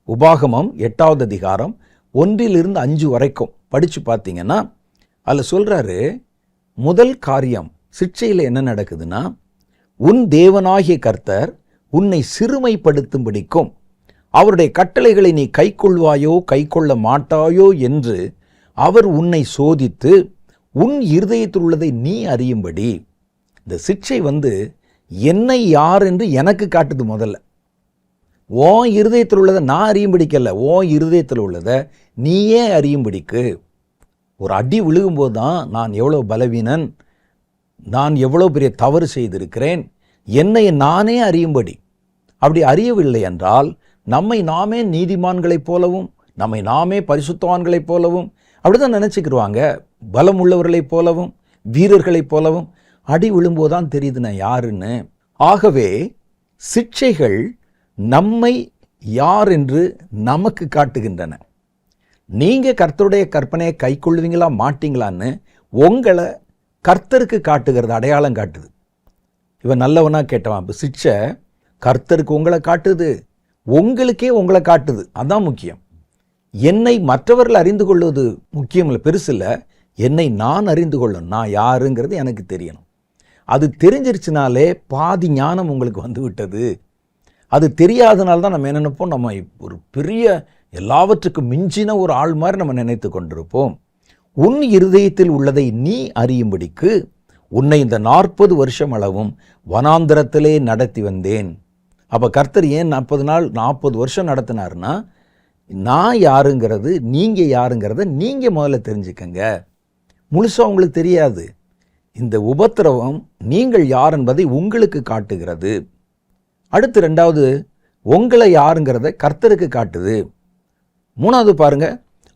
உபாகமம் 8வது அதிகாரம் 1-5 வரைக்கும் படித்து பார்த்தீங்கன்னா அதில் சொல்கிறாரு, முதல் காரியம் சிட்சையில் என்ன நடக்குதுன்னா, உன் தேவனாகிய கர்த்தர் உன்னை சிறுமைப்படுத்தும்படிக்கும் அவருடைய கட்டளைகளை நீ கைக்கொள்வாயோ கைக்கொள்ள மாட்டாயோ என்று அவர் உன்னை சோதித்து உன் இருதயத்தில் உள்ளதை நீ அறியும்படி. இந்த சிட்சை என்னை யார் என்று எனக்கு காட்டுது. முதல்ல உன் இருதயத்தில் உள்ளதை நான் அறியும்படிக்கல்ல, உன் இருதயத்தில் உள்ளதை நீயே அறியும்படிக்கு. ஒரு அடி விழுகும்போது தான் நான் எவ்வளோ பலவீனன், நான் எவ்வளோ பெரிய தவறு செய்திருக்கிறேன், என்னை நானே அறியும்படி. அப்படி அறியவில்லை என்றால் நம்மை நாமே நீதிமான்களைப் போலவும் நம்மை நாமே பரிசுத்தவான்களைப் போலவும் அப்படிதான் நினச்சிக்கிடுவாங்க. பலம் உள்ளவர்களைப் போலவும் வீரர்களைப் போலவும். அடி விழும்போது தான் தெரியுது நான் யாருன்னு. ஆகவே சிட்சைகள் நம்மை யார் என்று நமக்கு காட்டுகின்றன. நீங்கள் கர்த்தருடைய கற்பனையை கை கொள்வீங்களா மாட்டீங்களான்னு உங்களை கர்த்தருக்கு காட்டுகிறது, அடையாளம் காட்டுது. இவன் நல்லவனா கேட்டவன். இப்போ சிக்ஷை கர்த்தருக்கு உங்களை காட்டுது, உங்களுக்கே உங்களை காட்டுது. அதான் முக்கியம். என்னை மற்றவர்கள் அறிந்து கொள்வது முக்கியம் இல்லை, பெருசு இல்லை. என்னை நான் அறிந்து கொள்ளணும், நான் யாருங்கிறது எனக்கு தெரியணும். அது தெரிஞ்சிருச்சுனாலே பாதி ஞானம் உங்களுக்கு வந்து விட்டது. அது தெரியாதனால தான் நம்ம என்ன நினைப்போம், நம்ம ஒரு பெரிய எல்லாவற்றுக்கும் மிஞ்சின ஒரு ஆள் மாதிரி நம்ம நினைத்து கொண்டிருப்போம். உன் இருதயத்தில் உள்ளதை நீ அறியும்படிக்கு உன்னை இந்த 40 வருஷம் அளவும் வனாந்தரத்திலே நடத்தி வந்தேன். அப்போ கர்த்தர் ஏன் 40 நாள் 40 வருஷம் நடத்தினார்னா, நான் யாருங்கிறது நீங்கள் யாருங்கிறத நீங்கள் முதல்ல தெரிஞ்சுக்கங்க. முழுசாக உங்களுக்கு தெரியாது. இந்த உபத்திரவம் நீங்கள் யார் என்பதை உங்களுக்கு காட்டுகிறது. அடுத்து 2வது, உங்களை யாருங்கிறத கர்த்தருக்கு காட்டுது. 3வது பாருங்க,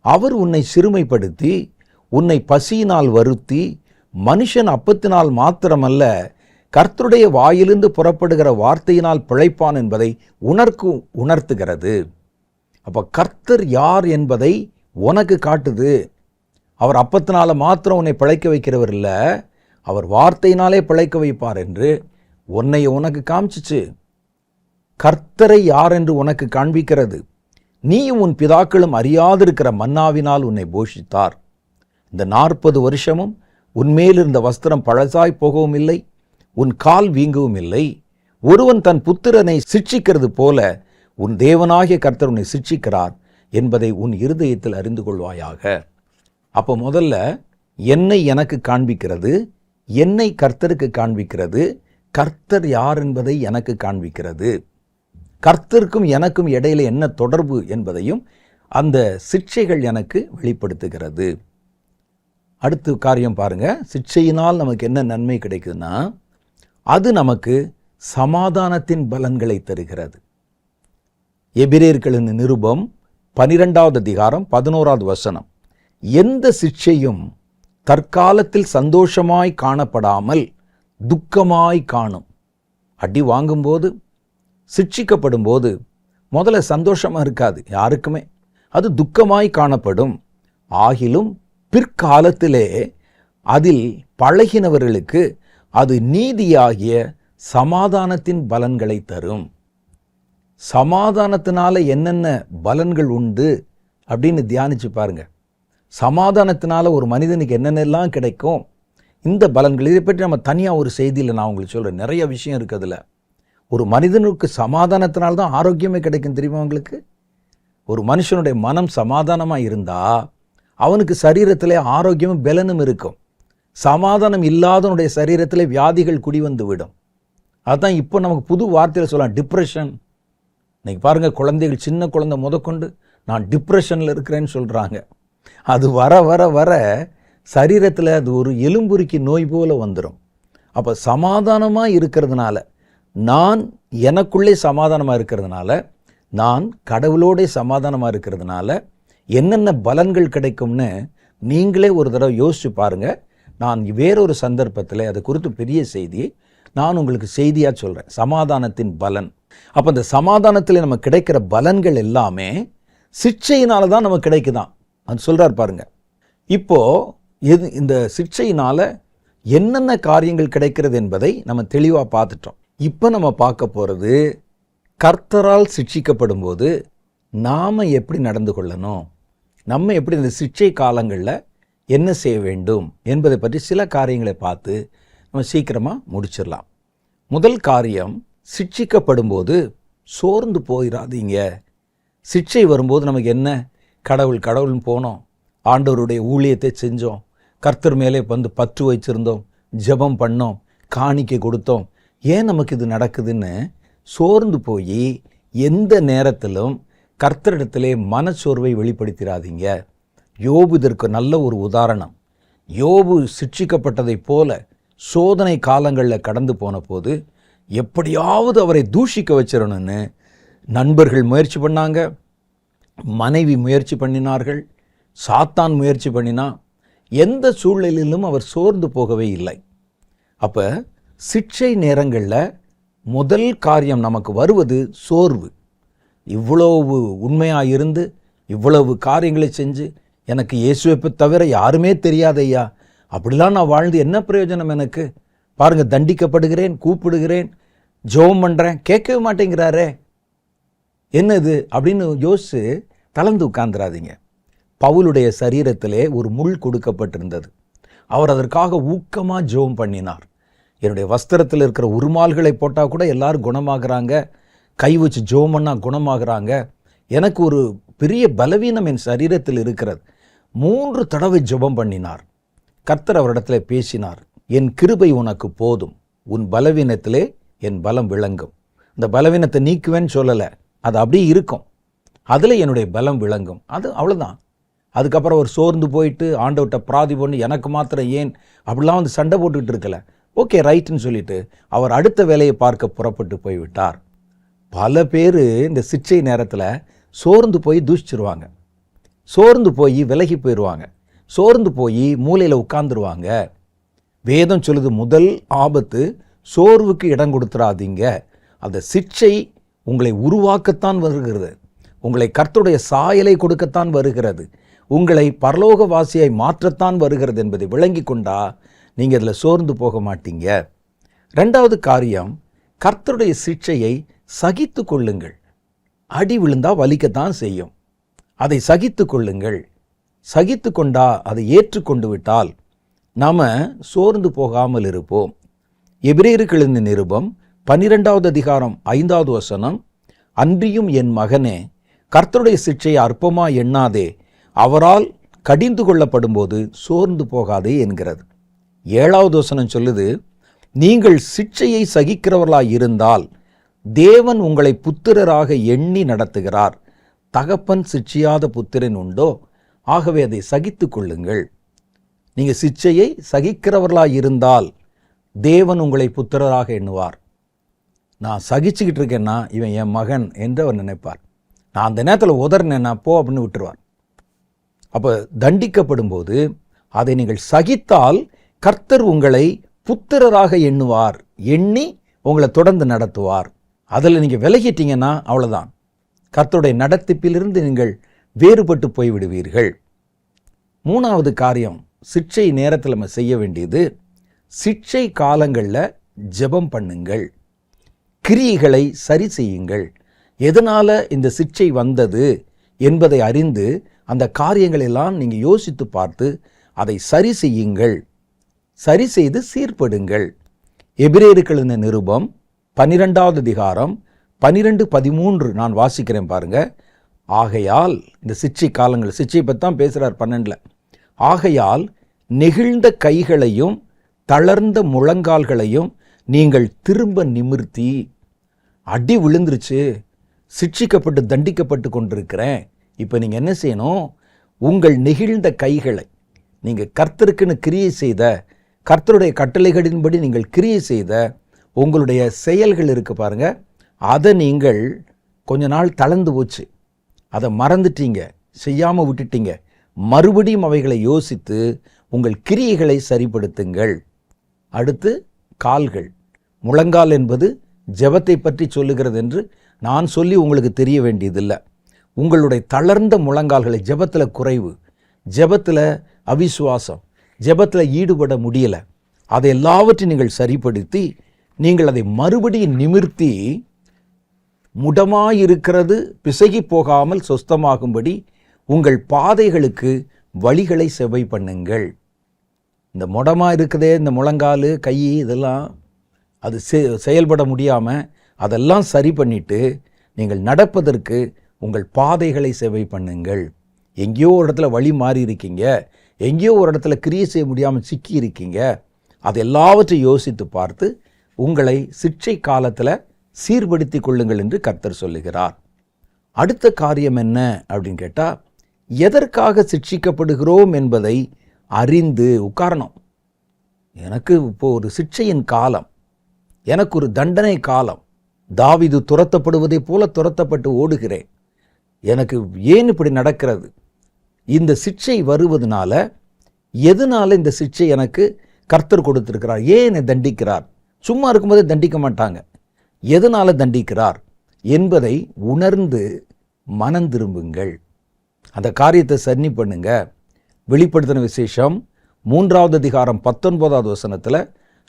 அவர் உன்னை சிறுமைப்படுத்தி உன்னை பசியினால் வருத்தி மனுஷன் அப்பத்தினால் மாத்திரமல்ல கர்த்தருடைய வாயிலிருந்து புறப்படுகிற வார்த்தையினால் பிழைப்பான் என்பதை உணர்த்துகிறது. அப்போ கர்த்தர் யார் என்பதை உனக்கு காட்டுது. அவர் அப்பத்தினால மாத்திரம் உன்னை பிழைக்க வைக்கிறவர் இல்லை, அவர் வார்த்தையினாலே பிழைக்க வைப்பார் என்று உனக்கு காமிச்சிச்சு. கர்த்தரை யார் என்று உனக்கு காண்பிக்கிறது. நீயும் உன் பிதாக்களும் அறியாதிருக்கிற மன்னாவினால் உன்னை போஷித்தார். இந்த 40 வருஷமும் உன்மேல் இருந்த வஸ்திரம் பழசாய் போகவும் இல்லை, உன் கால் வீங்கவும் இல்லை. ஒருவன் தன் புத்திரனை சிட்சிக்கிறது போல உன் தேவனாகிய கர்த்தர் உன்னை சிட்சிக்கிறார் என்பதை உன் இருதயத்தில் அறிந்து கொள்வாயாக. அப்போ முதல்ல என்னை எனக்கு காண்பிக்கிறது, என்னை கர்த்தருக்கு காண்பிக்கிறது, கர்த்தர் யார் என்பதை எனக்கு காண்பிக்கிறது, கர்த்தருக்கும் எனக்கும் இடையில என்ன தொடர்பு என்பதையும் அந்த சிட்சைகள் எனக்கு வெளிப்படுத்துகிறது. அடுத்த காரியம் பாருங்க, சிட்சையினால் நமக்கு என்ன நன்மை கிடைக்குதுன்னா, அது நமக்கு சமாதானத்தின் பலன்களை தருகிறது. எபிரேயர்களின் நிருபம் 12வது அதிகாரம் 11வது வசனம், எந்த சிட்சையும் தற்காலத்தில் சந்தோஷமாய் காணப்படாமல் துக்கமாய் காணும். அடி வாங்கும்போது, சிட்சிக்கப்படும் போது முதல்ல சந்தோஷமாக இருக்காது யாருக்குமே, அது துக்கமாய் காணப்படும். ஆகிலும் பிற்காலத்திலே அதில் பழகினவர்களுக்கு அது நீதியாகிய சமாதானத்தின் பலன்களை தரும். சமாதானத்தினால என்னென்ன பலன்கள் உண்டு அப்படின்னு தியானிச்சு பாருங்க. சமாதானத்தினால ஒரு மனிதனுக்கு என்னென்னலாம் கிடைக்கும், இந்த பலன்கள், இதை பற்றி நம்ம தனியாக ஒரு செய்தியில் நான் உங்களுக்கு சொல்கிறேன். நிறைய விஷயம் இருக்குதுல. ஒரு மனிதனுக்கு சமாதானத்தினால்தான் ஆரோக்கியமே கிடைக்கும், தெரியுமா உங்களுக்கு? ஒரு மனுஷனுடைய மனம் சமாதானமாக இருந்தால் அவனுக்கு சரீரத்திலே ஆரோக்கியமும் பலனும் இருக்கும். சமாதானம் இல்லாதவனுடைய சரீரத்திலே வியாதிகள் குடிவந்து விடும். அதுதான் இப்போ நமக்கு புது வார்த்தையில் சொல்லலாம், டிப்ரெஷன். இன்னைக்கு பாருங்கள், குழந்தைகள், சின்ன குழந்தை முதற்கொண்டு நான் டிப்ரெஷனில் இருக்கிறேன்னு சொல்கிறாங்க. அது வர வர வர சரீரத்தில் அது ஒரு எலும்புருக்கி நோய் போல வந்துடும். அப்போ சமாதானமாக இருக்கிறதுனால, நான் எனக்குள்ளே சமாதானமாக இருக்கிறதுனால, நான் கடவுளோட சமாதானமாக இருக்கிறதுனால என்னென்ன பலன்கள் கிடைக்கும்னு நீங்களே ஒரு தடவை யோசிச்சு பாருங்கள். நான் வேறொரு சந்தர்ப்பத்தில் அதை குறித்து பெரிய செய்தியை நான் உங்களுக்கு செய்தியாக சொல்கிறேன், சமாதானத்தின் பலன். அப்போ இந்த சமாதானத்தில் நமக்கு கிடைக்கிற பலன்கள் எல்லாமே சிட்சையினால தான் நமக்கு கிடைக்குதான். அது சொல்கிறார் பாருங்க. இப்போது இந்த சிட்சையினால் என்னென்ன காரியங்கள் கிடைக்கிறது என்பதை நம்ம தெளிவாக பார்த்துட்டோம். இப்போ நம்ம பார்க்க போகிறது, கர்த்தரால் சிட்சிக்கப்படும் போது நாம் எப்படி நடந்து கொள்ளணும், நம்ம எப்படி இந்த சிட்சை காலங்களில் என்ன செய்ய வேண்டும் என்பதை பற்றி சில காரியங்களை பார்த்து நம்ம சீக்கிரமாக முடிச்சிடலாம். முதல் காரியம், சிட்சிக்கப்படும் போது சோர்ந்து போயிடாதீங்க. சிட்சை வரும்போது நமக்கு என்ன, கடவுள்னு போனோம், ஆண்டவருடைய ஊழியத்தை செஞ்சோம், கர்த்தர் மேலே வந்து பற்று வச்சிருந்தோம், ஜெபம் பண்ணோம், காணிக்கை கொடுத்தோம், ஏன் நமக்கு இது நடக்குதுன்னு சோர்ந்து போய் எந்த நேரத்திலும் கர்த்தரிடத்திலே மனச்சோர்வை வெளிப்படுத்திடாதீங்க. யோபு இதற்கு நல்ல ஒரு உதாரணம். யோபு சிட்சிக்கப்பட்டதைப் போல சோதனை காலங்களில் கடந்து போன போது எப்படியாவது அவரை தூஷிக்க வச்சிடணும்னு நண்பர்கள் முயற்சி பண்ணாங்க, மனைவி முயற்சி பண்ணினார்கள், சாத்தான் முயற்சி பண்ணினா. எந்த சூழ்நிலையிலும் அவர் சோர்ந்து போகவே இல்லை. அப்போ சிட்சை நேரங்களில் முதல் காரியம் நமக்கு வருவது சோர்வு. இவ்வளவு உண்மையாக இருந்து இவ்வளவு காரியங்களை செஞ்சு எனக்கு இயேசுவை தவிர யாருமே தெரியாதையா, அப்படிலாம் நான் வாழ்ந்து என்ன பிரயோஜனம் எனக்கு? பாருங்க, தண்டிக்கப்படுகிறேன், கூப்பிடுகிறேன், ஜெபம் பண்ணுறேன், கேட்கவே மாட்டேங்கிறாரே, என்னது அப்படின்னு யோசிச்சு தளர்ந்து உட்கார்ந்துராதீங்க. பவுலுடைய சரீரத்திலே ஒரு முள் கொடுக்கப்பட்டிருந்தது. அவர் அதற்காக ஊக்கமாக ஜெபம் பண்ணினார். என்னுடைய வஸ்திரத்தில் இருக்கிற உருமால்களை போட்டால் கூட எல்லாரும் குணமாகறாங்க, கை வச்சு ஜெபம் பண்ணால் குணமாகறாங்க. எனக்கு ஒரு பெரிய பலவீனம் என் சரீரத்தில் இருக்கிறது. 3 தடவை ஜெபம் பண்ணினார். கர்த்தர் அவரிடத்தில் பேசினார், என் கிருபை உனக்கு போதும், உன் பலவீனத்திலே என் பலம் விளங்கும். இந்த பலவீனத்தை நீக்குவேன்னு சொல்லலை, அது அப்படியே இருக்கும், அதில் என்னுடைய பலம் விளங்கும். அது அவ்வளோதான். அதுக்கப்புறம் அவர் சோர்ந்து போயிட்டு ஆண்டவர்கிட்ட பிராதி பண்ணி எனக்கு மாத்திரம் ஏன் அப்படிலாம் வந்து சண்டை போட்டுக்கிட்டு இருக்கல. ஓகே, ரைட்டுன்னு சொல்லிட்டு அவர் அடுத்த வேலையை பார்க்க புறப்பட்டு போய்விட்டார். பல பேர் இந்த சிற்றை நேரத்தில் சோர்ந்து போய் தூஷிச்சிருவாங்க, சோர்ந்து போய் விலகி போயிடுவாங்க, சோர்ந்து போய் மூலையில் உட்கார்ந்துருவாங்க. வேதம் சொல்லுது, முதல் ஆபத்து சோர்வுக்கு இடம் கொடுத்துறாதீங்க. அந்த சிற்றை உங்களை உருவாக்கத்தான் வருகிறது, உங்களை கர்த்தருடைய சாயலை கொடுக்கத்தான் வருகிறது, உங்களை பரலோகவாசியாய் மாற்றத்தான் வருகிறது என்பதை விளங்கி கொண்டா நீங்கள் இதில் சோர்ந்து போக மாட்டீங்க. 2வது காரியம், கர்த்தருடைய சிற்றையை சகித்து கொள்ளுங்கள். அடி விழுந்தா வலிக்கத்தான் செய்யும், அதை சகித்து கொள்ளுங்கள். சகித்து கொண்டா, அதை ஏற்றுக்கொண்டு விட்டால் நாம் சோர்ந்து போகாமல் இருப்போம். எபிரேயருக்கு எழுதின நிருபம் 12வது அதிகாரம் 5வது வசனம், அன்றியும் என் மகனே, கர்த்தருடைய சிற்றையை அற்பமாய் எண்ணாதே, அவரால் கடிந்து கொள்ளப்படும் போது சோர்ந்து போகாதே என்கிறது. 7வது வசனம் சொல்லுது, நீங்கள் சிற்றையை சகிக்கிறவர்களாய் இருந்தால் தேவன் உங்களை புத்திரராக எண்ணி நடத்துகிறார். தகப்பன் சிற்சியாத புத்திரன் உண்டோ? ஆகவே அதை சகித்து கொள்ளுங்கள். நீங்கள் சிற்றையை சகிக்கிறவர்களாய் இருந்தால் தேவன் உங்களை புத்திரராக எண்ணுவார். நான் சகிச்சுக்கிட்டு இருக்கேன்னா இவன் என் மகன் என்று அவர் நினைப்பார். நான் அந்த நேரத்தில் உதறினேன்னா போ அப்படின்னு விட்டுருவார். அப்போ தண்டிக்கப்படும் போது அதை நீங்கள் சகித்தால் கர்த்தர் உங்களை புத்திரராக எண்ணுவார், எண்ணி உங்களை தொடர்ந்து நடத்துவார். அதில் நீங்கள் விலகிட்டீங்கன்னா அவ்வளோதான், கர்த்தருடைய நடத்திப்பிலிருந்து நீங்கள் வேறுபட்டு போய்விடுவீர்கள். 3வது காரியம், சிற்றை நேரத்தில் நம்ம செய்ய வேண்டியது, சிற்றை காலங்களில் ஜெபம் பண்ணுங்கள், கிரியைகளை சரி செய்யுங்கள். எதனால் இந்த சிற்றை வந்தது என்பதை அறிந்து அந்த காரியங்களெல்லாம் நீங்கள் யோசித்து பார்த்து அதை சரி செய்யுங்கள், சரி செய்து சீர்படுங்கள். எபிரேயருக்கு எழுதின நிருபம் 12வது அதிகாரம் 12-13 நான் வாசிக்கிறேன் பாருங்க. ஆகையால், இந்த சிற்றை காலங்கள், சிற்றை பற்றி தான் பேசுகிறார் 12. ஆகையால் நெகிழ்ந்த கைகளையும் தளர்ந்த முழங்கால்களையும் நீங்கள் திரும்ப நிமிர்த்தி, அடி விழுந்துருச்சு, சிட்சிக்கப்பட்டு தண்டிக்கப்பட்டு கொண்டிருக்கிறேன், இப்போ நீங்கள் என்ன செய்யணும்? உங்கள் நெகிழ்ந்த கைகளை, நீங்கள் கர்த்தருக்குன்னு கிரியை செய்த, கர்த்தருடைய கட்டளைகளின்படி நீங்கள் கிரியை செய்த உங்களுடைய செயல்கள் இருக்கு பாருங்க, அதை நீங்கள் கொஞ்ச நாள் தளர்ந்து போச்சு, அதை மறந்துட்டீங்க, செய்யாமல் விட்டுட்டீங்க, மறுபடியும் அவைகளை யோசித்து உங்கள் கிரியைகளை சரிப்படுத்துங்கள். அடுத்து கால்கள், முழங்கால் என்பது ஜெபத்தை பற்றி சொல்லுகிறது என்று நான் சொல்லி உங்களுக்கு தெரிய வேண்டியதில்லை. உங்களுடைய தளர்ந்த முழங்கால்களை, ஜெபத்தில் குறைவு, ஜெபத்தில் அவிசுவாசம், ஜெபத்தில் ஈடுபட முடியலை, அதை எல்லாவற்றையும் நீங்கள் சரிப்படுத்தி நீங்கள் அதை மறுபடியும் நிமிர்த்தி முடமாயிருக்கிறது பிசகி போகாமல் சொஸ்தமாகும்படி உங்கள் பாதைகளுக்கு வழிகளை செவ்வை பண்ணுங்கள். இந்த முடமாக இருக்குதே, இந்த முழங்கால், கை, இதெல்லாம் அது செயல்பட முடியாமல் அதெல்லாம் சரி பண்ணிட்டு நீங்கள் நடப்பதற்கு உங்கள் பாதைகளை செவ்வை பண்ணுங்கள். எங்கேயோ ஒரு இடத்துல வழி மாறி இருக்கீங்க, எங்கேயோ ஒரு இடத்துல கிரியை செய்ய முடியாமல் சிக்கி இருக்கீங்க, அது எல்லாவற்றையும் யோசித்து பார்த்து உங்களை சிற்றை காலத்தில் சீர்படுத்தி கொள்ளுங்கள் என்று கர்த்தர் சொல்லுகிறார். அடுத்த காரியம் என்ன அப்படின்னு கேட்டால், எதற்காக சிட்சிக்கப்படுகிறோம் என்பதை அறிந்து உட்காரணும். எனக்கு இப்போ ஒரு சிட்சையின் காலம், எனக்கு ஒரு தண்டனை காலம், தாவீது துரத்தப்படுவதை போல துரத்தப்பட்டு ஓடுகிறேன், எனக்கு ஏன் இப்படி நடக்கிறது? இந்த சிட்சை வருவதனால, எதனால இந்த சிட்சை எனக்கு கர்த்தர் கொடுத்திருக்கிறார்? ஏன் என்னை தண்டிக்கிறார்? சும்மா இருக்கும்போதே தண்டிக்க மாட்டாங்க, எதனால தண்டிக்கிறார் என்பதை உணர்ந்து மனம் திரும்புங்கள். அந்த காரியத்தை சரி பண்ணுங்க. வெளிப்படுத்தின விசேஷம் 3வது அதிகாரம் 19வது வசனத்தில்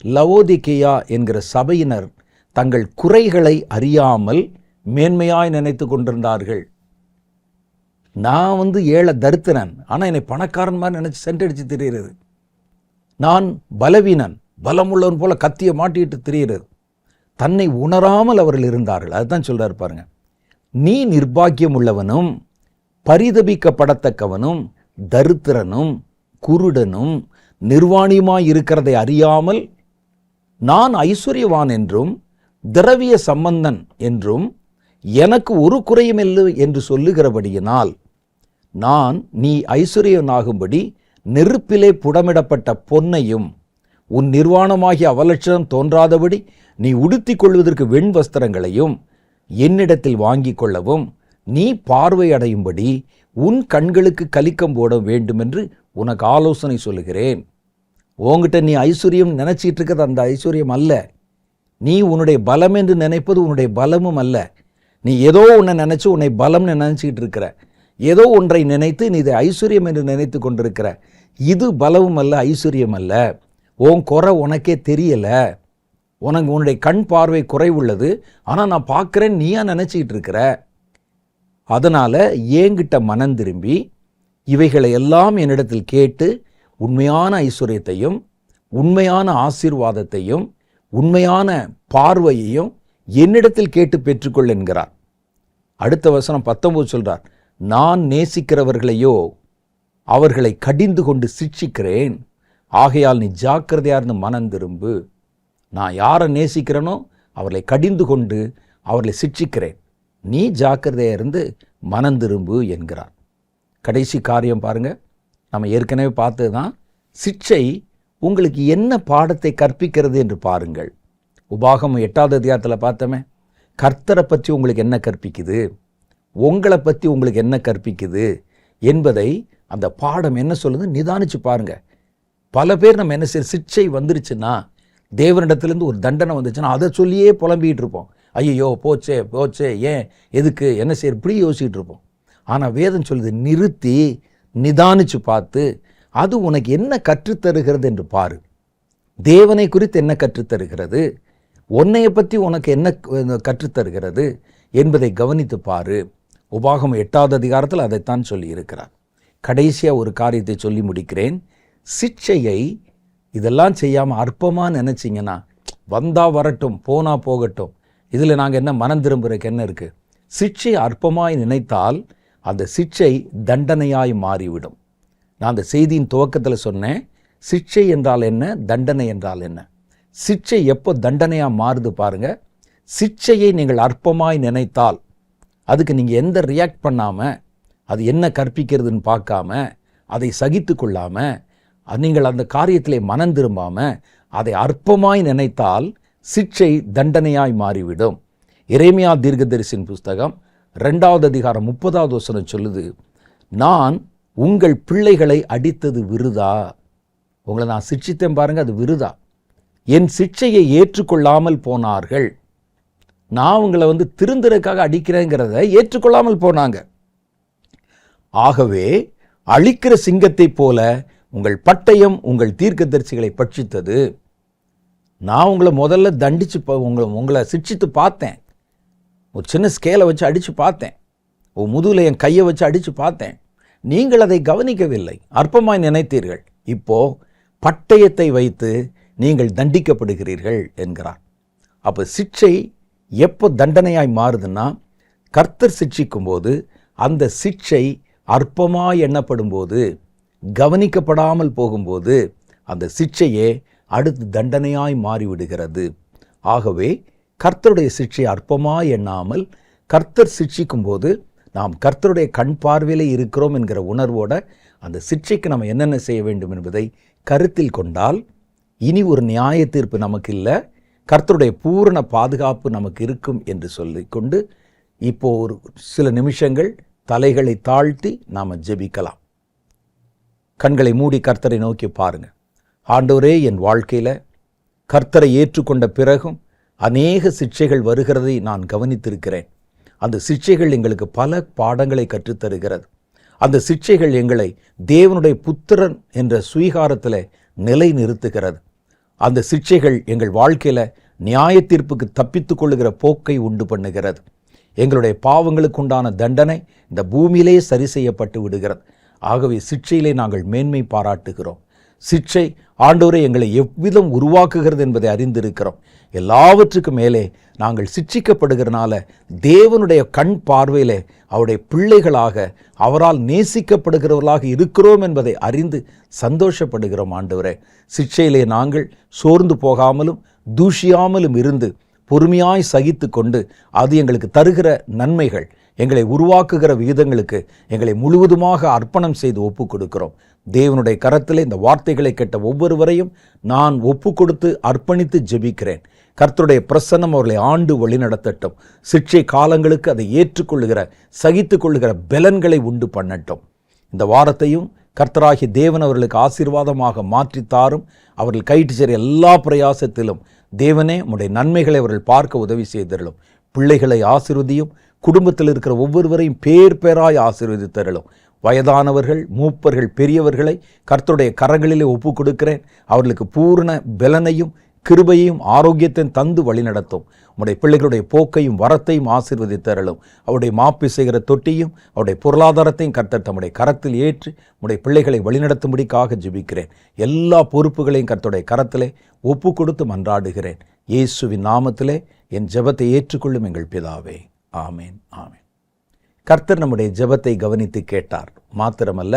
லவோதிகேயா என்கிற சபையினர் தங்கள் குறைகளை அறியாமல் மேன்மையாய் நினைத்து கொண்டிருந்தார்கள். நான் ஏழை தரித்திரன், ஆனால் என்னை பணக்காரன் மாதிரி நினைச்சு சென்றடிச்சு திரிகிறது. நான் பலவீனன், பலமுள்ளவன் போல கத்தியை மாட்டிட்டு திரிகிறது. தன்னை உணராமல் அவர்கள் இருந்தார்கள். அதுதான் சொல்றாரு பாருங்க. நீ நிர்பாக்கியம் உள்ளவனும் பரிதபிக்கப்படத்தக்கவனும் தரித்திரனும் குருடனும் நிர்வாணியுமாய் இருக்கிறதை அறியாமல் நான் ஐஸ்வர்யவான் என்றும் திரவிய சம்பந்தன் என்றும் எனக்கு ஒரு குறையும் இல்லை என்று சொல்லுகிறபடியினால் நான் நீ ஐஸ்வர்யனாகும்படி நெருப்பிலே புடமிடப்பட்ட பொன்னையும் உன் நிர்வாணமாகிய அவலட்சணம் தோன்றாதபடி நீ உடுத்திக் கொள்வதற்கு வெண் வஸ்திரங்களையும் என்னிடத்தில் வாங்கிக் கொள்ளவும் நீ பார்வை அடையும்படி உன் கண்களுக்கு கலிக்கம் போட வேண்டும் என்று உனக்கு ஆலோசனை சொல்லுகிறேன். உன்கிட்ட நீ ஐஸ்வர்யம் நினைச்சிட்டு இருக்கிறது அந்த ஐஸ்வர்யம் அல்ல. நீ உன்னுடைய பலம் என்று நினைப்பது உன்னுடைய பலமும் அல்ல. நீ ஏதோ ஒன்றை நினைச்சு உன்னை பலம்னு நினைச்சிட்டு இருக்கிற, ஏதோ ஒன்றை நினைத்து நீ இதை ஐஸ்வர்யம் என்று நினைத்து கொண்டிருக்கிற. இது பலமும் அல்ல, ஐஸ்வர்யம் அல்ல. உன் குறை உனக்கே தெரியல. உன்னுடைய கண் பார்வை குறைவுள்ளது, ஆனால் நான் பார்க்குறேன் நீயா நினச்சிக்கிட்டு இருக்கிற. அதனால் ஏங்கிட்ட மனம் திரும்பி இவைகளை எல்லாம் என்னிடத்தில் கேட்டு உண்மையான ஐஸ்வர்யத்தையும் உண்மையான ஆசீர்வாதத்தையும் உண்மையான பார்வையையும் என்னிடத்தில் கேட்டு பெற்றுக்கொள் என்கிறார். அடுத்த வசனம் 19 சொல்றார், நான் நேசிக்கிறவர்களையோ அவர்களை கடிந்து கொண்டு சிட்சிக்கிறேன். ஆகையால் நீ ஜாக்கிரதையா இருந்து மனம் திரும்பு. நான் யாரை நேசிக்கிறேனோ அவர்களை கடிந்து கொண்டு அவர்களை சிட்சிக்கிறேன். நீ ஜாக்கிரதையா இருந்து மனம் திரும்பு என்கிறார். கடைசி காரியம் பாருங்க, நம்ம ஏற்கனவே பார்த்தது தான். சிட்சை உங்களுக்கு என்ன பாடத்தை கற்பிக்கிறது என்று பாருங்கள். உபாகமம் 8வது அதிகாரத்தில் பார்த்தோமே, கர்த்தரை பற்றி உங்களுக்கு என்ன கற்பிக்குது, உங்களை பற்றி உங்களுக்கு என்ன கற்பிக்குது என்பதை அந்த பாடம் என்ன சொல்லுது நிதானிச்சு பாருங்க. பல பேர் நம்ம என்ன செய்ய, சிட்சை வந்துருச்சுன்னா, தேவனிடத்துலேருந்து ஒரு தண்டனை வந்துச்சுன்னா அதை சொல்லியே புலம்பிகிட்டு இருப்போம். ஐயோ போச்சே போச்சே, ஏன் எதுக்கு என்ன செய்ய, இப்படி யோசிச்சுட்டு இருப்போம். ஆனால் வேதம் சொல்லுது, நிறுத்தி நிதானிச்சு பார்த்து அது உனக்கு என்ன கற்றுத்தருகிறது என்று பாரு. தேவனை குறித்து என்ன கற்றுத்தருகிறது, உன்னைய பற்றி உனக்கு என்ன கற்றுத்தருகிறது என்பதை கவனித்து பாரு. உபாகமம் 8வது அதிகாரத்தில் அதைத்தான் சொல்லி இருக்கிறார். கடைசியாக ஒரு காரியத்தை சொல்லி முடிக்கிறேன். சிட்சையை இதெல்லாம் செய்யாமல் அற்பமாக நினச்சிங்கன்னா, வந்தா வரட்டும் போனா போகட்டும், இதில் நாங்கள் என்ன மனம் திரும்புறதுக்கு என்ன இருக்குது. சிட்சை அற்பமாய் நினைத்தால் அந்த சிட்சை தண்டனையாய் மாறிவிடும். நான் அந்த செய்தியின் துவக்கத்தில் சொன்னேன், சிட்சை என்றால் என்ன, தண்டனை என்றால் என்ன. சிட்சை எப்போ தண்டனையாக மாறுது பாருங்க. சிட்சையை நீங்கள் அற்பமாய் நினைத்தால் அதுக்கு நீங்கள் எந்த ரியாக்ட் பண்ணாமல், அது என்ன கற்பிக்கிறதுன்னு பார்க்காம, அதை சகித்து கொள்ளாமல், நீங்கள் அந்த காரியத்திலே மனம் திரும்பாமல் அதை அற்பமாய் நினைத்தால் சிட்சை தண்டனையாய் மாறிவிடும். எரேமியா தீர்க்கதரிசியின் புஸ்தகம் 2வது அதிகாரம் 30வது வசனம் சொல்லுது, நான் உங்கள் பிள்ளைகளை அடித்தது விருதா. உங்களை நான் சிட்சித்தேன் பாருங்க, அது விருதா. என் சிட்சையை ஏற்றுக்கொள்ளாமல் போனார்கள். நான் உங்களை திருந்துறதுக்காக அடிக்கிறேங்கிறத ஏற்றுக்கொள்ளாமல் போனாங்க. ஆகவே அழிக்கிற சிங்கத்தை போல உங்கள் பட்டயம் உங்கள் தீர்க்கதரிசிகளை பட்சித்தது. நான் உங்களை முதல்ல தண்டிச்சு உங்களை சிட்சித்து பார்த்தேன். ஒரு சின்ன ஸ்கேலை வச்சு அடித்து பார்த்தேன். ஒரு முதுகில் என் கையை வச்சு அடித்து பார்த்தேன். நீங்கள் அதை கவனிக்கவில்லை, அற்பமாய் நினைத்தீர்கள். இப்போ பட்டயத்தை வைத்து நீங்கள் தண்டிக்கப்படுகிறீர்கள் என்கிறார். அப்போ சிட்சை எப்போ தண்டனையாய் மாறுதுன்னா, கர்த்தர் சிட்சிக்கும் போது அந்த சிட்சை அற்பமாய் எண்ணப்படும் போது, கவனிக்கப்படாமல் போகும்போது அந்த சிட்சையே அடுத்து தண்டனையாய் மாறிவிடுகிறது. ஆகவே கர்த்தருடைய சிட்சை அற்பமாய் எண்ணாமல், கர்த்தர் சிட்சிக்கும் போது நாம் கர்த்தருடைய கண் பார்வையிலே இருக்கிறோம் என்கிற உணர்வோட அந்த சிட்சைக்கு நம்ம என்னென்ன செய்ய வேண்டும் என்பதை கருத்தில் கொண்டால், இனி ஒரு நியாய தீர்ப்பு நமக்கு இல்லை, கர்த்தருடைய பூரண பாதுகாப்பு நமக்கு இருக்கும் என்று சொல்லிக்கொண்டு, இப்போ ஒரு சில நிமிஷங்கள் தலைகளை தாழ்த்தி நாம் ஜெபிக்கலாம். கண்களை மூடி கர்த்தரை நோக்கி பாருங்க. ஆண்டவரே, என் வாழ்க்கையில் கர்த்தரை ஏற்றுக்கொண்ட பிறகும் அநேக சிட்சைகள் வருகிறதை நான் கவனித்திருக்கிறேன். அந்த சிட்சைகள் எங்களுக்கு பல பாடங்களை கற்றுத்தருகிறது. அந்த சிக்ஷைகள் எங்களை தேவனுடைய புத்திரன் என்ற சுவீகாரத்தில் நிலை நிறுத்துகிறது. அந்த சிக்ஷைகள் எங்கள் வாழ்க்கையில் நியாய தீர்ப்புக்கு தப்பித்து கொள்ளுகிற போக்கை உண்டு பண்ணுகிறது. எங்களுடைய பாவங்களுக்கு உண்டான தண்டனை இந்த பூமியிலே சரி செய்யப்பட்டு விடுகிறது. ஆகவே சிக்ஷையிலே நாங்கள் மேன்மை பாராட்டுகிறோம். சிக்ஷை ஆண்டவரை எங்களை எவ்விதம் உருவாக்குகிறது என்பதை அறிந்திருக்கிறோம். எல்லாவற்றுக்கும் மேலே நாங்கள் சிட்சிக்கப்படுகிறனால தேவனுடைய கண் பார்வையிலே அவருடைய பிள்ளைகளாக அவரால் நேசிக்கப்படுகிறவர்களாக இருக்கிறோம் என்பதை அறிந்து சந்தோஷப்படுகிறோம். ஆண்டவரே, சிக்ஷையிலே நாங்கள் சோர்ந்து போகாமலும் தூஷியாமலும் இருந்து பொறுமையாய் சகித்து கொண்டு அது எங்களுக்கு தருகிற நன்மைகள், எங்களை உருவாக்குகிற விகிதங்களுக்கு எங்களை முழுவதுமாக அர்ப்பணம் செய்து ஒப்பு கொடுக்கிறோம். தேவனுடைய கரத்தில் இந்த வார்த்தைகளை கேட்ட ஒவ்வொருவரையும் நான் ஒப்பு கொடுத்து அர்ப்பணித்து ஜெபிக்கிறேன். கர்த்தருடைய பிரசன்னம் அவர்களை ஆண்டு வழிநடத்தட்டும். சிக்ஷை காலங்களுக்கு அதை ஏற்றுக்கொள்ளுகிற சகித்து கொள்ளுகிற பலன்களை உண்டு பண்ணட்டும். இந்த வாரத்தையும் கர்த்தராகிய தேவன் அவர்களுக்கு ஆசீர்வாதமாக மாற்றித்தாரும். அவர்கள் கைட்டு சேர எல்லா பிரயாசத்திலும் தேவனே உம்முடைய நன்மைகளை அவர்கள் பார்க்க உதவி செய்தருளும். பிள்ளைகளை ஆசீர்வதியும். குடும்பத்தில் இருக்கிற ஒவ்வொருவரையும் பேர் பேராய் ஆசீர்வதித்தருளும். வயதானவர்கள், மூப்பர்கள், பெரியவர்களை கர்த்தருடைய கரங்களிலே ஒப்பு கொடுக்கிறேன். அவர்களுக்கு பூர்ண பலனையும் கிருபையையும் ஆரோக்கியத்தையும் தந்து வழிநடத்தும். உம்முடைய பிள்ளைகளுடைய போக்கையும் வரத்தையும் ஆசீர்வதித்தருளும். அவருடைய மாப்பு செய்கிற தொட்டியும் அவருடைய பொருளாதாரத்தையும் கர்த்தர் தம்முடைய கரத்தில் ஏற்று உம்முடைய பிள்ளைகளை வழிநடத்தும்படிக்காக ஜெபிக்கிறேன். எல்லா பொறுப்புகளையும் கர்த்தருடைய கரத்திலே ஒப்பு கொடுத்து மன்றாடுகிறேன். இயேசுவின் நாமத்திலே என் ஜெபத்தை ஏற்றுக்கொள்ளும் எங்கள் பிதாவே. ஆமேன், ஆமேன். கர்த்தர் நம்முடைய ஜெபத்தை கவனித்து கேட்டார். மாத்திரமல்ல,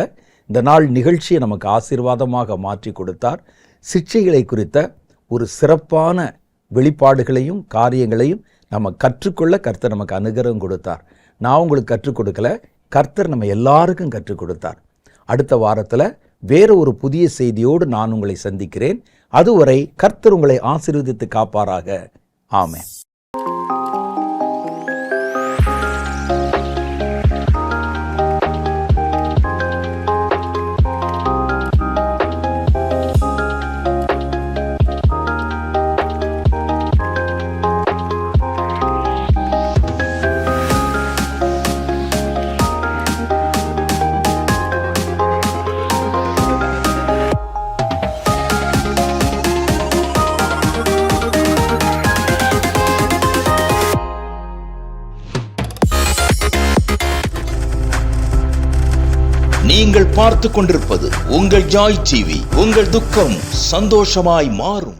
இந்த நாள் நிகழ்ச்சியை நமக்கு ஆசீர்வாதமாக மாற்றி கொடுத்தார். சிக்ஷைகளை குறித்த ஒரு சிறப்பான வெளிப்பாடுகளையும் காரியங்களையும் நம்ம கற்றுக்கொள்ள கர்த்தர் நமக்கு அனுகிரகம் கொடுத்தார். நான் உங்களுக்கு கற்றுக் கொடுக்கல, கர்த்தர் நம்ம எல்லாருக்கும் கற்றுக் கொடுத்தார். அடுத்த வாரத்தில் வேற ஒரு புதிய செய்தியோடு நான் உங்களை சந்திக்கிறேன். அதுவரை கர்த்தர் உங்களை ஆசீர்வதித்து காப்பாராக. ஆமென். நீங்கள் பார்த்துக் கொண்டிருப்பது உங்கள் ஜாய் டிவி. உங்கள் துக்கம் சந்தோஷமாய் மாறும்.